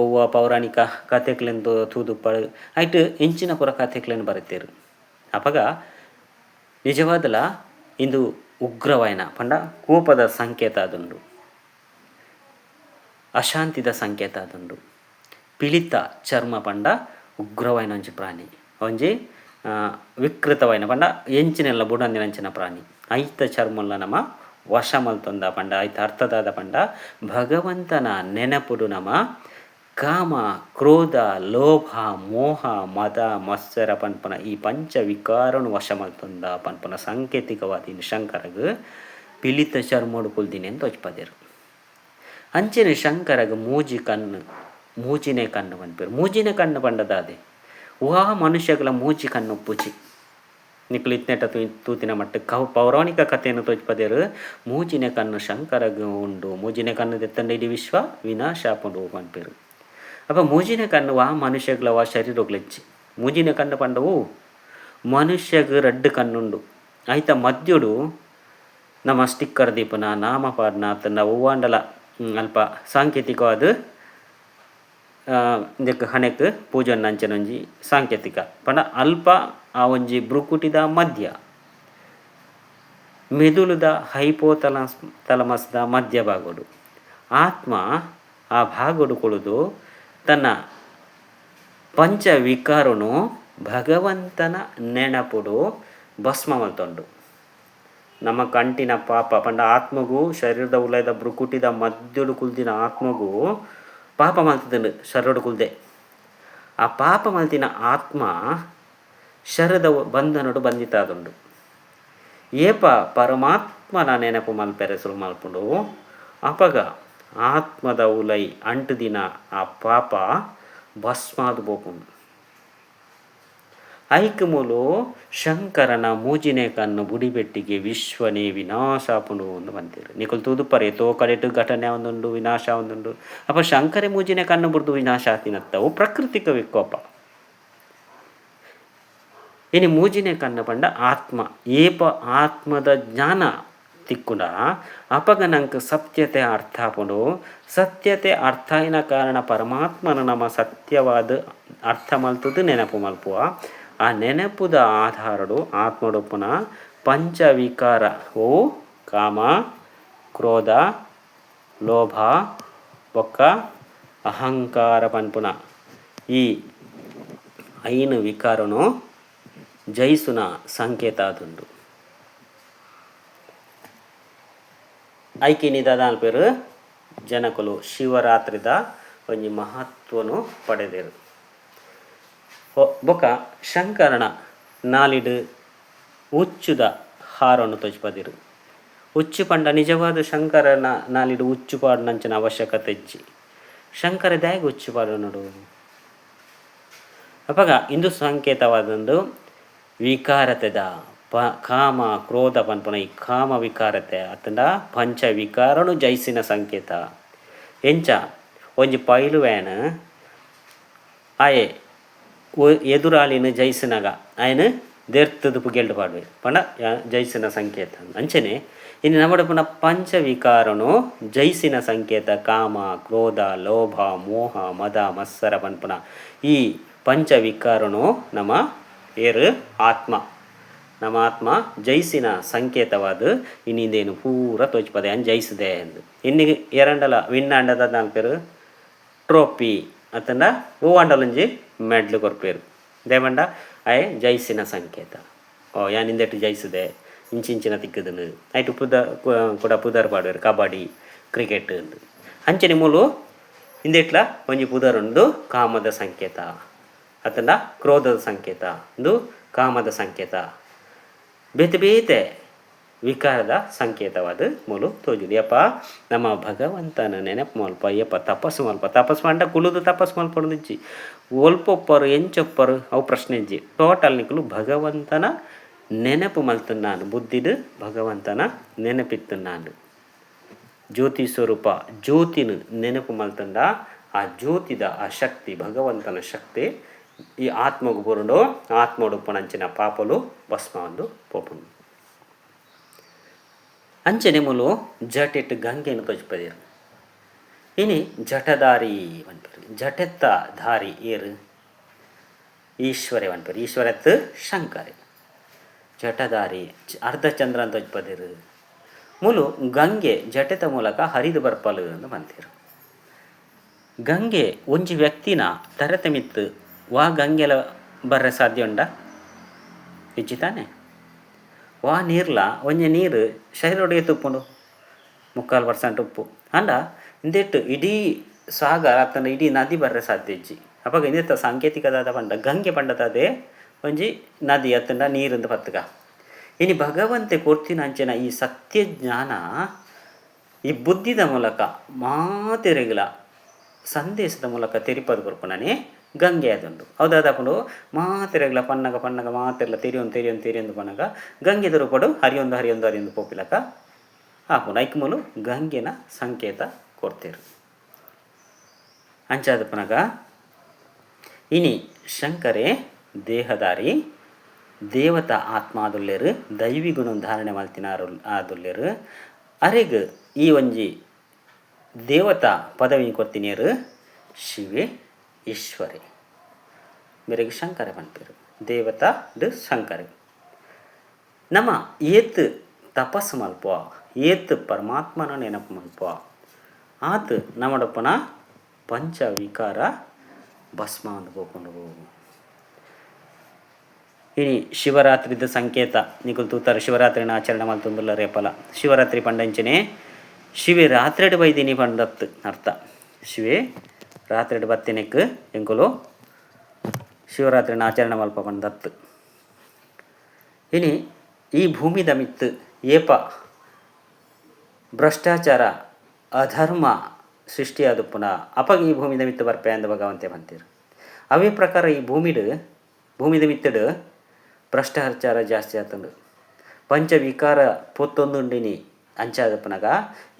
ಒವ್ವ ಪೌರಾಣಿಕ ಕಥೆಕ್ಲೆಂದು ತೂದುಪ್ಪ ಆಯ್ತು ಇಂಚಿನ ಪುರ ಕಥೆಕ್ಲೆನ್ ಬರುತ್ತೇರು ಅವಾಗ ನಿಜವಾದಲ್ಲ ಇಂದು ಉಗ್ರವಾಯಿನ ಪಂಡ ಕೋಪದ ಸಂಕೇತ ಅದುಂಡು ಅಶಾಂತಿದ ಸಂಕೇತ ಅದುಂಡು. ಪಿಳಿತ ಚರ್ಮ ಪಂಡ ಉಗ್ರವಾಯಿನ ಒಂಜಿ ಪ್ರಾಣಿ ಒಂಜಿ ವಿಕೃತವಾಯಿನ ಪಂಡ ಎಂಚಿನೆಲ್ಲ ಬುಡಂದಿನಂಚಿನ ಪ್ರಾಣಿ ಐತ ಚರ್ಮಲ್ಲ ನಮ್ಮ ವಶ ಮಲ್ತೊಂದ ಪಂಡ ಐತ ಅರ್ಥದಾದ ಪಂಡ ಭಗವಂತನ ನೆನಪುಡು ನಮ್ಮ ಕಾಮ ಕ್ರೋಧ ಲೋಭ ಮೋಹ ಮದ ಮತ್ಸರ ಪನ್ಪನ ಈ ಪಂಚ ವಿಕಾರನು ವಶ ಮಲ್ತೊಂದ ಪನ್ಪನ ಸಾಂಕೇತಿಕವಾದ ಶಂಕರಗ ಪಿಳಿತ ಚರ್ಮೋಡು ಕುಲ್ದಿನಿ ಅಂತ ತೋಜ್ಪದೇರು. ಅಂಚೆನೆ ಶಂಕರಗ ಮೂಜಿನೆ ಕಣ್ಣು ಪನ್ಪೇರು. ಮೂಜಿನೆ ಕಣ್ಣು ಪಂಡದಾದೆ ವಾ ಮನುಷ್ಯಗಳ ಮೂಜಿ ಕಣ್ಣು ಪೂಜಿ ನಿಕ್ಲು ಇತ್ನೆಟ ತೂತಿನ ಮಟ್ಟ ಪೌರಾಣಿಕ ಕಥೆಯನ್ನು ತೋಜ್ಪದೇರು. ಮೂಜಿನೆ ಕಣ್ಣು ಶಂಕರಗ ಉಂಡು ಮೂಜಿನೆ ಕಣ್ಣು ತೆತ್ತಂಡ ಇಡೀ ವಿಶ್ವ ವಿನಾಶ ಆಪುಂಡು ಪನ್ಪೇರು. ಅಪ್ಪ ಮೂಜಿನೆ ಕಣ್ಣು ವಾ ಮನುಷ್ಯಗಳ ವಾ ಶರೀರಗ್ಲೆಚ್ಚಿ ಮೂಜಿನೆ ಕಣ್ಣು ಪಂಡವು ಮನುಷ್ಯಗ ರಡ್ಡು ಕಣ್ಣುಂಡು ಆಯ್ತ ಮದ್ಯುಡು ನಮ್ಮ ಸ್ಟಿಕ್ಕರ್ ದೀಪನ ನಾಮಪಾಡ್ನ ಅತ್ತಂಡ ಹೂವಾಂಡಲ ಅಲ್ಪ ಸಾಂಕೇತಿಕವಾದ ಇದಕ್ಕೆ ಹಣೆಗೆ ಪೂಜನ ಅಂಚನೊಂಜಿ ಸಾಂಕೇತಿಕ ಪಂಡ ಅಲ್ಪ ಆ ಒಂಜಿ ಬ್ರುಕುಟಿದ ಮಧ್ಯ ಮೆದುಳುದ ತಲಮಸ್ದ ಮಧ್ಯ ಭಾಗಡು ಆತ್ಮ ಆ ಭಾಗಡು ಕೊಡುದು ತನ್ನ ಪಂಚ ವಿಕಾರನು ಭಗವಂತನ ನೆನಪುಡು ಭಸ್ಮ ಮಲ್ತೊಂಡು ನಮ್ಮ ಕಂಟಿನ ಪಾಪ ಪಂಡ ಆತ್ಮಗೂ ಶರೀರದ ಉಲಯದ ಬ್ರುಕುಟಿದ ಮಧ್ಯಡು ಕುಲ್ದಿನ ಆತ್ಮಗೂ ಪಾಪ ಮಲ್ತದಂಡು ಶರೀರಡು ಕುಲ್ದೆ ಆ ಪಾಪ ಮಲ್ತಿನ ಆತ್ಮ ಶರೀರದ ಬಂಧನಡು ಬಂದಿತಾದುಂಡು ಏಪ ಪರಮಾತ್ಮನ ನೆನಪು ಮಲ್ಪೆರೆಸಲು ಮಲ್ಪುಂಡು ಅಪಗ ಆತ್ಮದ ಉಲೈ ಅಂಟು ದಿನ ಆ ಪಾಪ ಭಸ್ಮಾದು ಬೋಪುಂಡು. ಐಕ್ ಮೂಲು ಶಂಕರನ ಮೂಜಿನೆ ಕಣ್ಣು ಬುಡಿಬೆಟ್ಟಿಗೆ ವಿಶ್ವನೇ ವಿನಾಶ ಆಪುಂಡು ಎಂದು ಬಂತೀರು. ನಿಕುಲು ತೂದುಪ್ಪರೆ ತೋ ಕಡೆಟು ಘಟನೆ ಒಂದುಂಡು ವಿನಾಶ ಒಂದುಂಡು. ಅಪ್ಪ ಶಂಕರೆ ಮೂಜಿನೆ ಕಣ್ಣು ಬುಡ್ದು ವಿನಾಶ ಆತಿನತ್ತವು ಪ್ರಕೃತಿಕ ವಿಕೋಪ. ಇನಿ ಮೂಜಿನೆ ಕಣ್ಣು ಪಂಡ ಆತ್ಮ ಏಪ ಆತ್ಮದ ಜ್ಞಾನ ತಿಕ್ಕುಂಡ ಅಪಗನಂಕ ಸತ್ಯತೆ ಅರ್ಥ ಆಪುಂಡು. ಸತ್ಯತೆ ಅರ್ಥ ಆಯಿನ ಕಾರಣ ಪರಮಾತ್ಮನ ನಮ್ಮ ಸತ್ಯವಾದ ಅರ್ಥ ಮಲ್ತುದು ನೆನಪು ಮಲ್ಪುವ. ಆ ನೆನಪುದ ಆಧಾರಡು ಆತ್ಮಡುಪ್ಪುನ ಪಂಚವಿಕಾರ ಓ ಕಾಮ ಕ್ರೋಧ ಲೋಭ ಬೊಕ್ಕ ಅಹಂಕಾರ ಪನ್ಪುನ ಈ ಐನು ವಿಕಾರನು ಜಯಿಸುನ ಸಂಕೇತ ಆದುಂಡು. ಐಕಿನಿದ ಪೇರು ಜನಕುಲು ಶಿವರಾತ್ರಿದ ಒಂಜಿ ಮಹತ್ವನು ಪಡೆದೇರು. ಬೊಕ ಶಂಕರನ ನಾಲಿಡು ಉಚ್ಚುದ ಹಾರನ್ನು ತೋಜ್ಪದಿರು. ಉಚ್ಚು ಪಂಡ ನಿಜವಾದ ಶಂಕರನ ನಾಲಿಡು ಉಚ್ಚು ಪಾಡಿನಂಚಿನ ಅವಶ್ಯಕತೆ ಇಜ್ಜಿ. ಶಂಕರ ದ್ಯಾಗ ಉಚ್ಚು ಪಾಡು ನೋಡು ಅಪಗ ಇಂದು ಸಂಕೇತವಾದೊಂದು ವಿಕಾರತೆದ ಕಾಮ ಕ್ರೋಧ ಪನ್ಪುನ ಈ ಕಾಮ ವಿಕಾರತೆ ಅತಂಡ ಪಂಚ ವಿಕಾರನು ಜಯಿಸಿನ ಸಂಕೇತ. ಎಂಚ ಒಂಜಿ ಪೈಲು ವ್ಯಾನ್ ಆಯೆ ಎದುರಾಳಿನ ಜಯಿಸಿನಾಗ ఆయన ದೇರ್ತದುಪು ಗೆಲ್ಡು ಪಾಡ್ಬೇಕು ಪಂಡ ಜಯಿಸಿನ ಸಂಕೇತ. ಅಂಚನೆ ಇನ್ನು ನಮ್ಮಡಪುನ ಪಂಚವಿಕಾರನು ಜಯಿಸಿನ ಸಂಕೇತ ಕಾಮ ಕ್ರೋಧ ಲೋಭ ಮೋಹ ಮದ ಮತ್ಸರ ಪನ್ಪುನ ಈ ಪಂಚವಿಕಾರನು ನಮ್ಮ ಏರು ಆತ್ಮ. ನಮ್ಮ ಆತ್ಮ ಜಯಿಸಿನ ಸಂಕೇತವಾದ ಇನ್ನಿಂದೇನು ಪೂರ ತೋಚ್ಪದೆ ಅನ್ ಜಯಿಸಿದೆ ಎಂದು. ಇನ್ನಿಗೆ ಎರಡಲ ವಿನ್ನಾಂಡದ ಪೇರು ಟ್ರೋಫಿ ಅತಂಡ ಹೂವಾಂಡಲಂಜಿ ಮೆಡ್ಲು ಕೊರ್ಪೇರು ದೇವಂಡ ಆಯ್ ಜಯಿಸಿನ ಸಂಕೇತ. ಓ ಯಾನಿಂದೆಟ್ಟು ಜಯಿಸಿದೆ ಇಂಚಿಂಚಿನ ತಿಕ್ಕದನು ಆಯ್ತು ಕೂಡ ಪುದರ್ ಪಾಡುವರು ಕಬಡ್ಡಿ ಕ್ರಿಕೆಟ್ ಎಂದು. ಅಂಚನೆ ಮೂಲು ಹಿಂದೆಟ್ಲ ಒಂಜಿ ಪುದರುಂಡು ಕಾಮದ ಸಂಕೇತ ಅತಂಡ ಕ್ರೋಧದ ಸಂಕೇತ ಒಂದು ಕಾಮದ ಸಂಕೇತ ಬೇತೆ ಬೇತೆ ವಿಕಾರದ ಸಂಕೇತವಾದ ಮೂಲು ತೋಜುದು. ಯಪ್ಪ ನಮ್ಮ ಭಗವಂತನ ನೆನಪು ಮಲ್ಪ ಯಪ್ಪ ತಪಸ್ಸು ಮಲ್ಪ ತಪಸ್ಸು ಮಂಡ ಕುಳುದು ತಪಸ್ಸು ಮಲ್ಪೊಂದಿಜ್ಜಿ ಒಲ್ಪೊಪ್ಪರು ಎಂಚೊಪ್ಪರು ಅವು ಪ್ರಶ್ನೆ ಇಜ್ಜಿ ಟೋಟಲ್ ನಿಕಲು ಭಗವಂತನ ನೆನಪು ಮಲ್ತನ್ನಾನು ಬುದ್ಧಿಡು ಭಗವಂತನ ನೆನಪಿತ್ತನ್ನಾನು ಜ್ಯೋತಿ ಸ್ವರೂಪ ಜ್ಯೋತಿನ ನೆನಪು ಮಲ್ತಂಡ ಆ ಜ್ಯೋತಿದ ಆ ಶಕ್ತಿ ಭಗವಂತನ ಶಕ್ತಿ ಈ ಆತ್ಮಗೂ ಬರುಂಡು ಆತ್ಮಡುಪ್ಪನಂಚಿನ ಪಾಪಲು ಭಸ್ಮ ಒಂದು ಪೋಪುಂಡು. ಅಂಚನೆ ಮೂಲು ಜಟೆಟ್ ಗಂಗೆಯನ್ನು ತೋಜ್ಪದಿರು. ಇನಿ ಜಟದಾರಿ ಅನ್ಪರು ಜಟೆತ್ತ ದಾರಿ ಏರು ಈಶ್ವರೇ ಅನ್ಪರು ಈಶ್ವರತ್ ಶಂಕರೆ ಜಟದಾರಿ ಅರ್ಧಚಂದ್ರ ಅಂತ ತೋಜ್ಪದಿರು. ಮೂಲು ಗಂಗೆ ಜಟೆತ ಮೂಲಕ ಹರಿದು ಬರ್ಪಲು ಅಂತ ಬಂತಿರು. ಗಂಗೆ ಒಂಜಿ ವ್ಯಕ್ತಿನ ತರತೆ ಮಿತ್ತು ವಾ ಗಂಗೆಲ ಬರ್ರೆ ಸಾಧ್ಯ ಉಂಡ ಇಜ್ಜಿ ತಾನೆ. ವಾ ನೀರ್ಲ ಒಂಜಿ ನೀರು ಶರೀರೊಡೆಗೆ ತುಪ್ಪುಂಡು 3% ಉಪ್ಪು ಅಂಡ ಇಂದೆಟ್ಟು ಇಡೀ ಸಾಗರ ಅತ್ತನ ಇಡೀ ನದಿ ಬರ್ರೆ ಸಾಧ್ಯ ಇಜ್ಜಿ. ಅವಾಗ ಇಂದೆತ್ತ ಸಾಂಕೇತಿಕದಾದ ಪಂಡ ಗಂಗೆ ಪಂಡದಾದೆ ಒಂಜಿ ನದಿ ಅತ್ತಂಡ ನೀರಿಂದ ಪತ್ತಗ. ಇನಿ ಭಗವಂತೆ ಕೊಡ್ತಿನ ಅಂಚೆನ ಈ ಸತ್ಯ ಜ್ಞಾನ ಈ ಬುದ್ಧಿದ ಮೂಲಕ ಮಾತೆರೆಗಳ ಸಂದೇಶದ ಮೂಲಕ ತೆರಿಪದು ಕೊರ್ಪಣನೆ ಗಂಗೆ ಅದುಂಡು ಹೌದಾದಪ್ಪುಂಡು ಮಾತೆರೆಗಳ ಪನ್ನಗ ಪನ್ನಗ ಮಾತೆಲ್ಲ ತೆರಿಯೊಂದು ಪನ್ನಗ ಗಂಗೆ ದೊರಪಡು ಹರಿಯೊಂದು ಪೋಪಿಲಕ ಆಪುಂಡು ಐಕ್ ಮೂಲು ಗಂಗೆನ ಸಂಕೇತ ಕೊಡ್ತೇರು. ಅಂಚಾದ ಪನಗ ಇನಿ ಶಂಕರೇ ದೇಹದಾರಿ ದೇವತಾ ಆತ್ಮ ಆದುಲ್ಲೇರು ದೈವಿ ಗುಣ ಧಾರಣೆ ಮಲ್ತಿನ ಆದುಲ್ಲೇರು ಅರೆಗ್ ಈ ಒಂಜಿ ದೇವತಾ ಪದವಿ ಕೊರ್ತಿನಿಯರು ಶಿವೆ ಈಶ್ವರೇ ಮೇರೆಗೆ ಶಂಕರ ಪಂಪೇರು ದೇವತಾ ಡು ಶಂಕರೆ. ನಮ್ಮ ಏತ್ ತಪಸ್ಸು ಮಲ್ಪುವ ಏತ್ ಪರಮಾತ್ಮನ ನೆನಪು ಮಲ್ಪುವ ಆತ್ ನಮ್ಮಡಪ್ಪನ ಪಂಚವಿಕಾರ ಭಸ್ಮ ಅಂದು ಹೋಗ್ಕೊಂಡು. ಇನಿ ಶಿವರಾತ್ರಿದ ಸಂಕೇತ ನಿಕುಲು ತೂತಾರೆ ಶಿವರಾತ್ರಿನ ಆಚರಣೆ ಮಲ್ತೊಂದುಲ್ಲ ರೇಪಲ ಶಿವರಾತ್ರಿ ಪಂಡಂಚನೆ ಶಿವೆ ರಾತ್ರಿಡು ಬೈದಿನಿ ಪಂಡತ್ ಅರ್ಥ ಶಿವೆ ರಾತ್ರಿಡು ಬತ್ತಿನೆಕ್ ಎಂಕುಲು ಶಿವರಾತ್ರಿನ ಆಚರಣೆ ಮಲ್ಪ ಪಂಡತ್. ಇನಿ ಈ ಭೂಮಿದ ಮಿತ್ತು ಏಪ ಭ್ರಷ್ಟಾಚಾರ ಅಧರ್ಮ ಸೃಷ್ಟಿಯಾದ ಪುನಃ ಅಪಗ ಈ ಭೂಮಿದ ಮಿತ್ತು ಬರ್ಪೆ ಅಂದ ಭಗವಂತೆ ಬಂತೀರು. ಅವೇ ಪ್ರಕಾರ ಈ ಭೂಮಿದ ಮಿತ್ತಡು ಭ್ರಷ್ಟಾಚಾರ ಜಾಸ್ತಿ ಆತಂಡು. ಪಂಚವಿಕಾರ ಪೊತ್ತೊಂದುಂಡಿನಿ ಅಂಚಾದಪ್ಪನಾಗ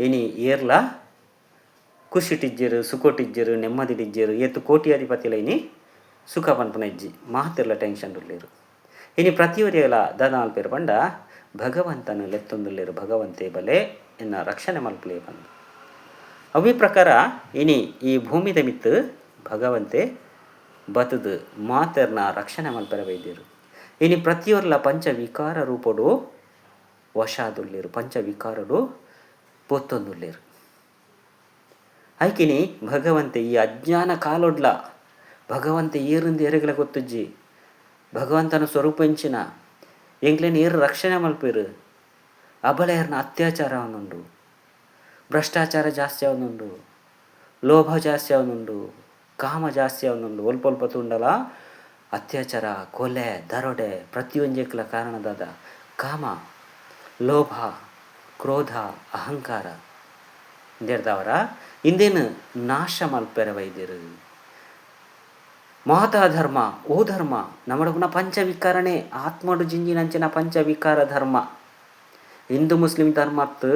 ಇನಿ ಏರ್ಲ ಖುಷಿಟಿಜ್ಜರು, ಸುಖೋಟಿಜ್ಜರು, ನೆಮ್ಮದಿಡಿಜ್ಜರು, ಎತ್ತು ಕೋಟ್ಯಾಧಿಪತಿಲ ಇನಿ ಸುಖ ಪನ್ಪನ ಇಜ್ಜಿ ಮಾತಿರ್ಲ ಟೆನ್ಷನ್ ಉಳ್ಳೇರು. ಇನಿ ಪ್ರತಿಯೊರಿಯಲ ದಾದಾಲ್ ಪೇರು ಬಂಡ ಭಗವಂತನ ಲೆತ್ತೊಂದುಲ್ಲೇರು, ಭಗವಂತೆ ಬಲೆ ಎನ್ನ ರಕ್ಷಣೆ ಮಲ್ಪಲೇ ಬಂದು. ಅವೇ ಪ್ರಕಾರ ಇನಿ ಈ ಭೂಮಿದ ಮಿತ್ತು ಭಗವಂತೆ ಬತದು ಮಾತೆರ್ನ ರಕ್ಷಣೆ ಮಲ್ಪರ ಬೈದೇರು. ಇನಿ ಪ್ರತಿಯೊರ್ಲ ಪಂಚವಿಕಾರ ರೂಪಡು ವಶಾದುಲ್ಲೇರು, ಪಂಚವಿಕಾರಡು ಪೊತ್ತೊಂದುಲ್ಲೇರು. ಐಕಿನಿ ಭಗವಂತೆ ಈ ಅಜ್ಞಾನ ಕಾಲೊಡ್ಲ ಭಗವಂತೆ ಏರಿಂದ ಎರೆಗಳ ಗೊತ್ತಜ್ಜಿ ಭಗವಂತನ ಸ್ವರೂಪಂಚಿನ ಎಂಗ್ಲೇನು ಏರು ರಕ್ಷಣೆ ಮಲ್ಪೇರು. ಅಬಲೆಯರ್ನ ಅತ್ಯಾಚಾರ ಅವನುಂಡು, ಭ್ರಷ್ಟಾಚಾರ ಜಾಸ್ತಿ ಅವನುಂಡು, ಲೋಭ ಜಾಸ್ತಿ ಅವನುಂಡು, ಕಾಮ ಜಾಸ್ತಿ ಅವನುಂಡು. ಒಲ್ಪ ತುಂಡಲ ಅತ್ಯಾಚಾರ, ಕೊಲೆ, ದರೋಡೆ ಪ್ರತಿಯೊಂದಕ್ಲ ಕಾರಣದಾದ ಕಾಮ, ಲೋಭ, ಕ್ರೋಧ, ಅಹಂಕಾರ ಇಂದೇರ್ದವರ ಇಂದೇನು ನಾಶ ಮಲ್ಪೆರ ವೈದ್ಯರು. ಮಾತಾ ಧರ್ಮ ಓ ಧರ್ಮ ನಮ್ಮಡಗುನ ಪಂಚವಿಕಾರನೇ ಆತ್ಮಡು ಜಿಂಜಿನಂಚಿನ ಪಂಚವಿಕಾರ ಧರ್ಮ. ಹಿಂದೂ ಮುಸ್ಲಿಂ ಧರ್ಮತ್ತು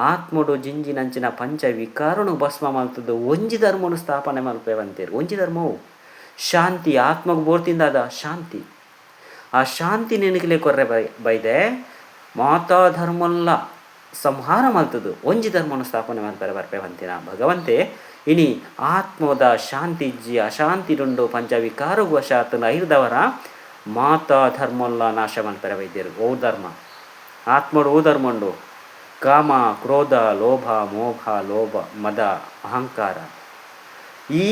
ಆತ್ಮಡು ಜಿಂಜಿನಂಚಿನ ಪಂಚವಿಕಾರನು ಭಸ್ಮ ಮಲ್ತದ್ದು ಒಂಜಿ ಧರ್ಮನು ಸ್ಥಾಪನೆ ಮಲ್ಪೇವಂತೀರು. ಒಂಜಿ ಧರ್ಮವು ಶಾಂತಿ, ಆತ್ಮಗೂ ಬೋರ್ತಿಂದಾದ ಶಾಂತಿ. ಆ ಶಾಂತಿ ನೆನಕಲೆ ಕೊರ್ರೆ ಬೈದೆ ಮಾತಾ ಧರ್ಮಲ್ಲ ಸಂಹಾರ ಮಲ್ತದ್ದು ಒಂಜಿ ಧರ್ಮನು ಸ್ಥಾಪನೆ ಮಲ್ಪರೆ ಬರ್ಪೇವಂತಿನ ಭಗವಂತೆ ಇನಿ ಆತ್ಮದ ಶಾಂತಿ ಇಜ್ಜಿ ಅಶಾಂತಿಡುಂಡು ಪಂಚವಿಕಾರಗೂ ವಶಾತನ ಐರ್ದವರ ಮಾತಾ ಧರ್ಮಲ್ಲ ನಾಶ ಮಲ್ಪರೆ ವೈದ್ಯರು. ಓ ಧರ್ಮ ಆತ್ಮಡು ಓ ಧರ್ಮ ಉಂಡು. ಕಾಮ, ಕ್ರೋಧ, ಲೋಭ, ಮೋಹ, ಲೋಭ, ಮದ, ಅಹಂಕಾರ ಈ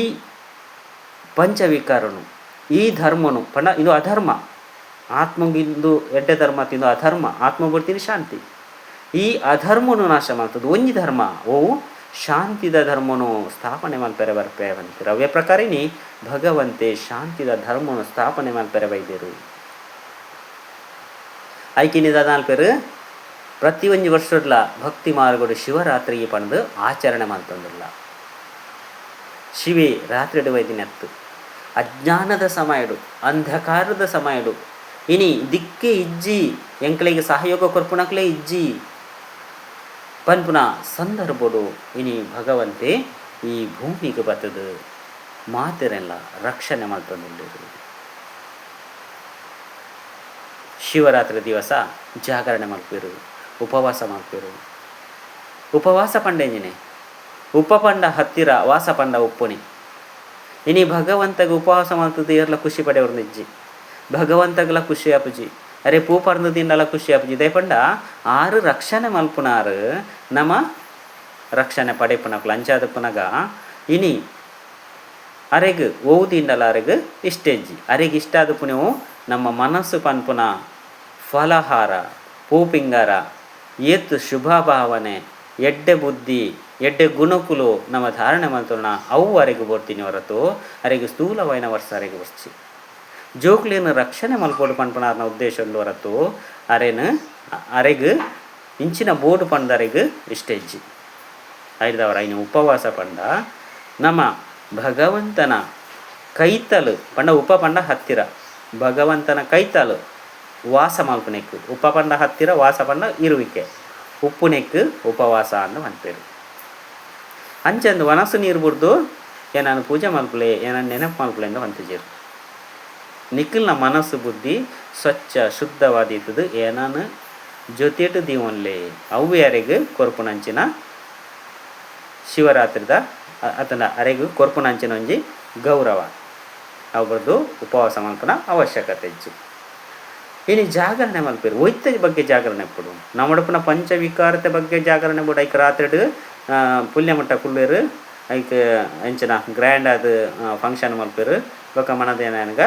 ಪಂಚವಿಕಾರನು ಈ ಧರ್ಮನು ಪಂಡ ಇದು ಅಧರ್ಮ. ಆತ್ಮಗಿಂದು ಎಡ್ಡೆ ಧರ್ಮ ತಿಂದು ಅಧರ್ಮ, ಆತ್ಮ ಬರ್ತೀನಿ ಶಾಂತಿ. ಈ ಅಧರ್ಮನು ನಾಶ ಮಾಡ್ತದ್ದು ಒಂಜಿ ಧರ್ಮ ಓ ಶಾಂತಿದ ಧರ್ಮನು ಸ್ಥಾಪನೆ ಮಲ್ಪೆರೆ ಬರ್ಪೇವಂತೀರ. ಅವೇ ಪ್ರಕಾರಿನಿ ಭಗವಂತೆ ಶಾಂತಿದ ಧರ್ಮನು ಸ್ಥಾಪನೆ ಮಲ್ಪೆರೆ ಬೈದೇರು. ಐಕಿನಿದ ನಾಲ್ಪೇರು ಪ್ರತಿ ಒಂಜಿ ವರ್ಷಡ್ಲ ಭಕ್ತಿ ಮಾರ್ಗಡು ಶಿವರಾತ್ರಿಗೆ ಪಂದು ಆಚರಣೆ ಮಲ್ತೊಂದಿಲ್ಲ. ಶಿವೆ ರಾತ್ರಿಡು ವೈದಿನತ್ತು ಅಜ್ಞಾನದ ಸಮಯಡು, ಅಂಧಕಾರದ ಸಮಯಡು ಇನಿ ದಿಕ್ಕೆ ಇಜ್ಜಿ ಎಂಕ್ಲೆಗೆ ಸಹಯೋಗ ಕೊರ್ಪುಣಕ್ಲೆ ಇಜ್ಜಿ ಪನ್ಪುನ ಸಂದರ್ಭಡು ಇನಿ ಭಗವಂತೆ ಈ ಭೂಮಿಗೆ ಬತ್ತದು ಮಾತೆರೆಲ್ಲ ರಕ್ಷಣೆ ಮಲ್ತೊಂದಿಲ್ಲೇರು. ಶಿವರಾತ್ರಿ ದಿವಸ ಜಾಗರಣೆ ಮಲ್ಪೇರು, ಉಪವಾಸ ಮಲ್ಪೇರು. ಉಪವಾಸ ಪಂಡೆಂಜಿನೆ ಉಪ ಪಂಡ ಹತ್ತಿರ ವಾಸ ಪಂಡ ಉಪ್ಪುನಿ. ಇನಿ ಭಗವಂತಗೆ ಉಪವಾಸ ಮಲ್ತದ್ದು ಏರ್ಲ ಖುಷಿ ಪಡೆಯವ್ರ ನಿಜ್ಜಿ ಭಗವಂತಗಲ ಖುಷಿ ಅಪ್ಪಜಿ. ಅರೆ ಪೂ ಪರ್ನದಿಂದಲ ಖುಷಿ ಅಪ್ಪಜಿ ದೇ ಪಂಡ ಆರು ರಕ್ಷಣೆ ಮಲ್ಪುನಾರು ನಮ್ಮ ರಕ್ಷಣೆ ಪಡೆಪುನಕ್ಲ ಅಂಚಾದಪ್ಪನಾಗ ಇನಿ ಅರೆಗ್ ಓದಿಂಡಲ ಅರೆಗ್ ಇಷ್ಟೆಜ್ಜಿ ಅರೆಗ್ ಇಷ್ಟ ಆದ ಪುಣ್ಯವು ನಮ್ಮ ಮನಸ್ಸು ಪನ್ಪುನ ಫಲಹಾರ ಪೂಪಿಂಗಾರ ಏತ್ ಶುಭ ಭಾವನೆ ಎಡ್ಡೆ ಬುದ್ಧಿ ಎಡ್ಡೆ ಗುಣಕುಲು ನಮ್ಮ ಧಾರಣೆ ಮಲ್ತೋಣ ಅವು ಅರೆಗೆ ಬೋರ್ತೀನಿ ಹೊರತು ಅರೆಗೆ ಸ್ಥೂಲವೈನ ವರ್ಷ ಅರೆಗೆ ಬರ್ಚಿ ಜೋಕ್ಲಿಯನ್ನು ರಕ್ಷಣೆ ಮಲ್ಪೋಡು ಪನ್ಪನಾರ್ನ ಉದ್ದೇಶ ಉಂಡು ಹೊರತು ಅರೇನು ಅರೆಗ್ ಇಂಚಿನ ಬೋರ್ಡು ಪಂಡರೆಗ್ ಇಷ್ಟೆಜ್ಜಿ ಐದವರ ಐನು ಉಪವಾಸ ಪಂಡ ನಮ್ಮ ಭಗವಂತನ ಕೈತಲು ಪಂಡ ಉಪ ಪಂಡ ಹತ್ತಿರ ಭಗವಂತನ ಕೈತಲು ವಾಸ ಮಲ್ಪನೆಕ್ಕು ಉಪ ಪಂಡ ಹತ್ತಿರ ವಾಸ ಪಂಡ ಇರುವಿಕೆ ಉಪ್ಪುನೆಕ್ಕು ಉಪವಾಸ ಅಂದು ಅಂಪೇರು. ಅಂಚಂದು ವನಸು ನೀರು ಬಿಡ್ದು ಏನಾನು ಪೂಜೆ ಮಲ್ಪಲೆ ಏನಾನು ನೆನಪು ಮಲ್ಪಲೆ ಎಂದು ಅಂತಿಜೀರು. ನಿಖಿಲ್ನ ಮನಸ್ಸು ಬುದ್ಧಿ ಸ್ವಚ್ಛ ಶುದ್ಧವಾದೀತದು ಏನಾನು ಜೊತೆಟು ದೀವನ್ಲೆ ಅವು ಯಾರಿಗೂ ಕೊರ್ಪುನಂಚಿನ ಶಿವರಾತ್ರಿದ ಅದನ್ನ ಅರೆಗೂ ಕೊರ್ಪುನಂಚಿನ ಒಂಜಿ ಗೌರವ ಅವ್ರದ್ದು ಉಪವಾಸ ಮಲ್ಪನ ಅವಶ್ಯಕತೆ ಹೆಚ್ಚು. ಇನ್ನು ಜಾಗರಣೆ ಮಲ್ಪೇರು ಒಯ್ತ ಬಗ್ಗೆ ಜಾಗರಣೆ ಕೊಡು ನಮ್ಮಡಪನ ಪಂಚವಿಕಾರತೆ ಬಗ್ಗೆ ಜಾಗರಣೆ ಬಿಡು. ಐಕೆ ರಾತ್ರಿ ಪುಲ್ಯಮಟ್ಟ ಕುಳ್ಳೇರು ಐಕೆ ಅಂಚಿನ ಗ್ರ್ಯಾಂಡ್ ಅದು ಫಂಕ್ಷನ್ ಮಲ್ಪೇರು ಬೊಕ್ಕ ಮನದೇನಗ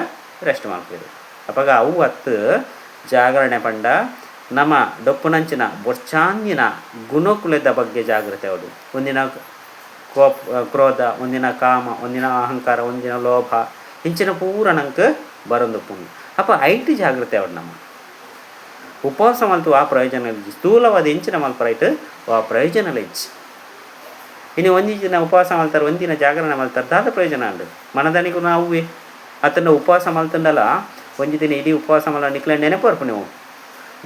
ರೆಸ್ಟ್ ಮಲ್ಪೇರು. ಅವಾಗ ಅವು ಹತ್ತು ಜಾಗರಣೆ ಪಂಡ ನಮ್ಮ ಡೊಪ್ಪುನಂಚಿನ ಬೊರ್ಚಾಂದಿನ ಗುಣಕುಲದ ಬಗ್ಗೆ ಜಾಗ್ರತೆ ಅವಡು. ಒಂದಿನ ಕ್ರೋಧ, ಒಂದಿನ ಕಾಮ, ಒಂದಿನ ಅಹಂಕಾರ, ಒಂದಿನ ಲೋಭ ಇಂಚಿನ ಪೂರ ನಂಗೆ ಬರೊಂದು ಪುಣ್ಯ ಅಪ್ಪ ಐಟಿ ಜಾಗ್ರತೆ ಅವಡು. ನಮ್ಮ ಉಪವಾಸ ಮಲ್ತು ಆ ಪ್ರಯೋಜನ ಇಜ್ಜಿ ಸ್ಥೂಲವಾದ ಇಂಚಿನ ಮಲ್ಪರೈಟ್ ಆ ಪ್ರಯೋಜನ ಇಜ್ಜಿ. ಇನ್ನು ಒಂದಿನ ಉಪವಾಸ ಮಲ್ತಾರೆ ಒಂದಿನ ಜಾಗರಣೆ ಮಲ್ತಾರೆ ದಾದ ಪ್ರಯೋಜನ ಅಂಡು ಮನದನಿಗೂ ನಾವುವೇ ಅತನ ಉಪವಾಸ ಮಲ್ತಂಡಲ ಒಂಜಿ ದಿನ ಇಡೀ ಉಪವಾಸ ಮಲ್ಲ ನಿಕ್ಲ ನೆನಪರ್ಪು ನೀವು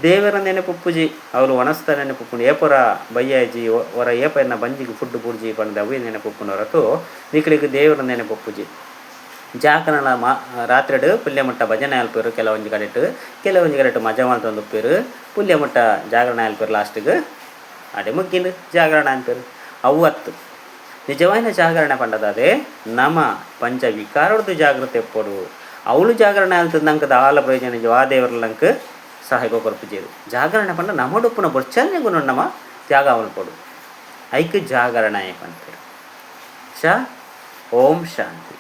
ದೇವರ ನೆನಪುಪ್ಪುಜಿ ಅವಳು ಒಣಸ್ತ ನೆನಪುಪ್ಪುಂಡು ಏಪುರ ಬಯ್ಯಾಜಿ ಹೊರ ಏಪನ್ನ ಬಂಜಿಗೆ ಫುಡ್ ಬುಡ್ಜಿ ಪಂಡ ಅವು ನೆನಪುಪ್ಪುಂಡು ಹೊರತು ನಿಕ್ಲಿಗೆ ದೇವರ ನೆನಪುಪ್ಪುಜಿ ಜಾಕರಣ ರಾತ್ರಿಡು ಪುಲ್ಯ ಮುಟ್ಟ ಭಜನೆ ಆಲ್ಪೇರು ಕೆಲವೊಂದು ಕಡೆಟ್ಟು ಮಜಾ ಮಾಡ್ತಂದು ಉಪ್ಪೇರು ಪುಲ್ಯ ಮುಟ್ಟ ಜಾಗರಣ ಆಲ್ಪೇರು ಲಾಸ್ಟಿಗೆ ಅಡೆ ಮುಗ್ಗಿಂದು ಜಾಗರಣ ಅನ್ಪೇರು ಅವು ಹತ್ತು ನಿಜವಾದ ಜಾಗರಣೆ ಪಂಡದಾದೆ ನಮ ಪಂಚ ವಿಕಾರದ್ದು ಜಾಗೃತಿ ಎಪ್ಪಡು ಅವಳು ಜಾಗರಣೆ ಆಲ್ತದ ನಂಕದ ಆಲ ಪ್ರಯೋಜನ ಆ ದೇವರಲಂಕ ಸಹಾಯ ಕೊರ್ಪುಜೇರು ಜಾಗರಣೆ ಪಂಡ ನಮ್ಮಡುಪ್ಪುನ ಬೊಚ್ಚನೆ ಗುಣ ನಮ್ಮ ತ್ಯಾಗ ಅವನು ಕೊಡು ಐಕ್ ಜಾಗರಣೆ ಪಂತೇರು ಓಂ ಶಾಂತಿ.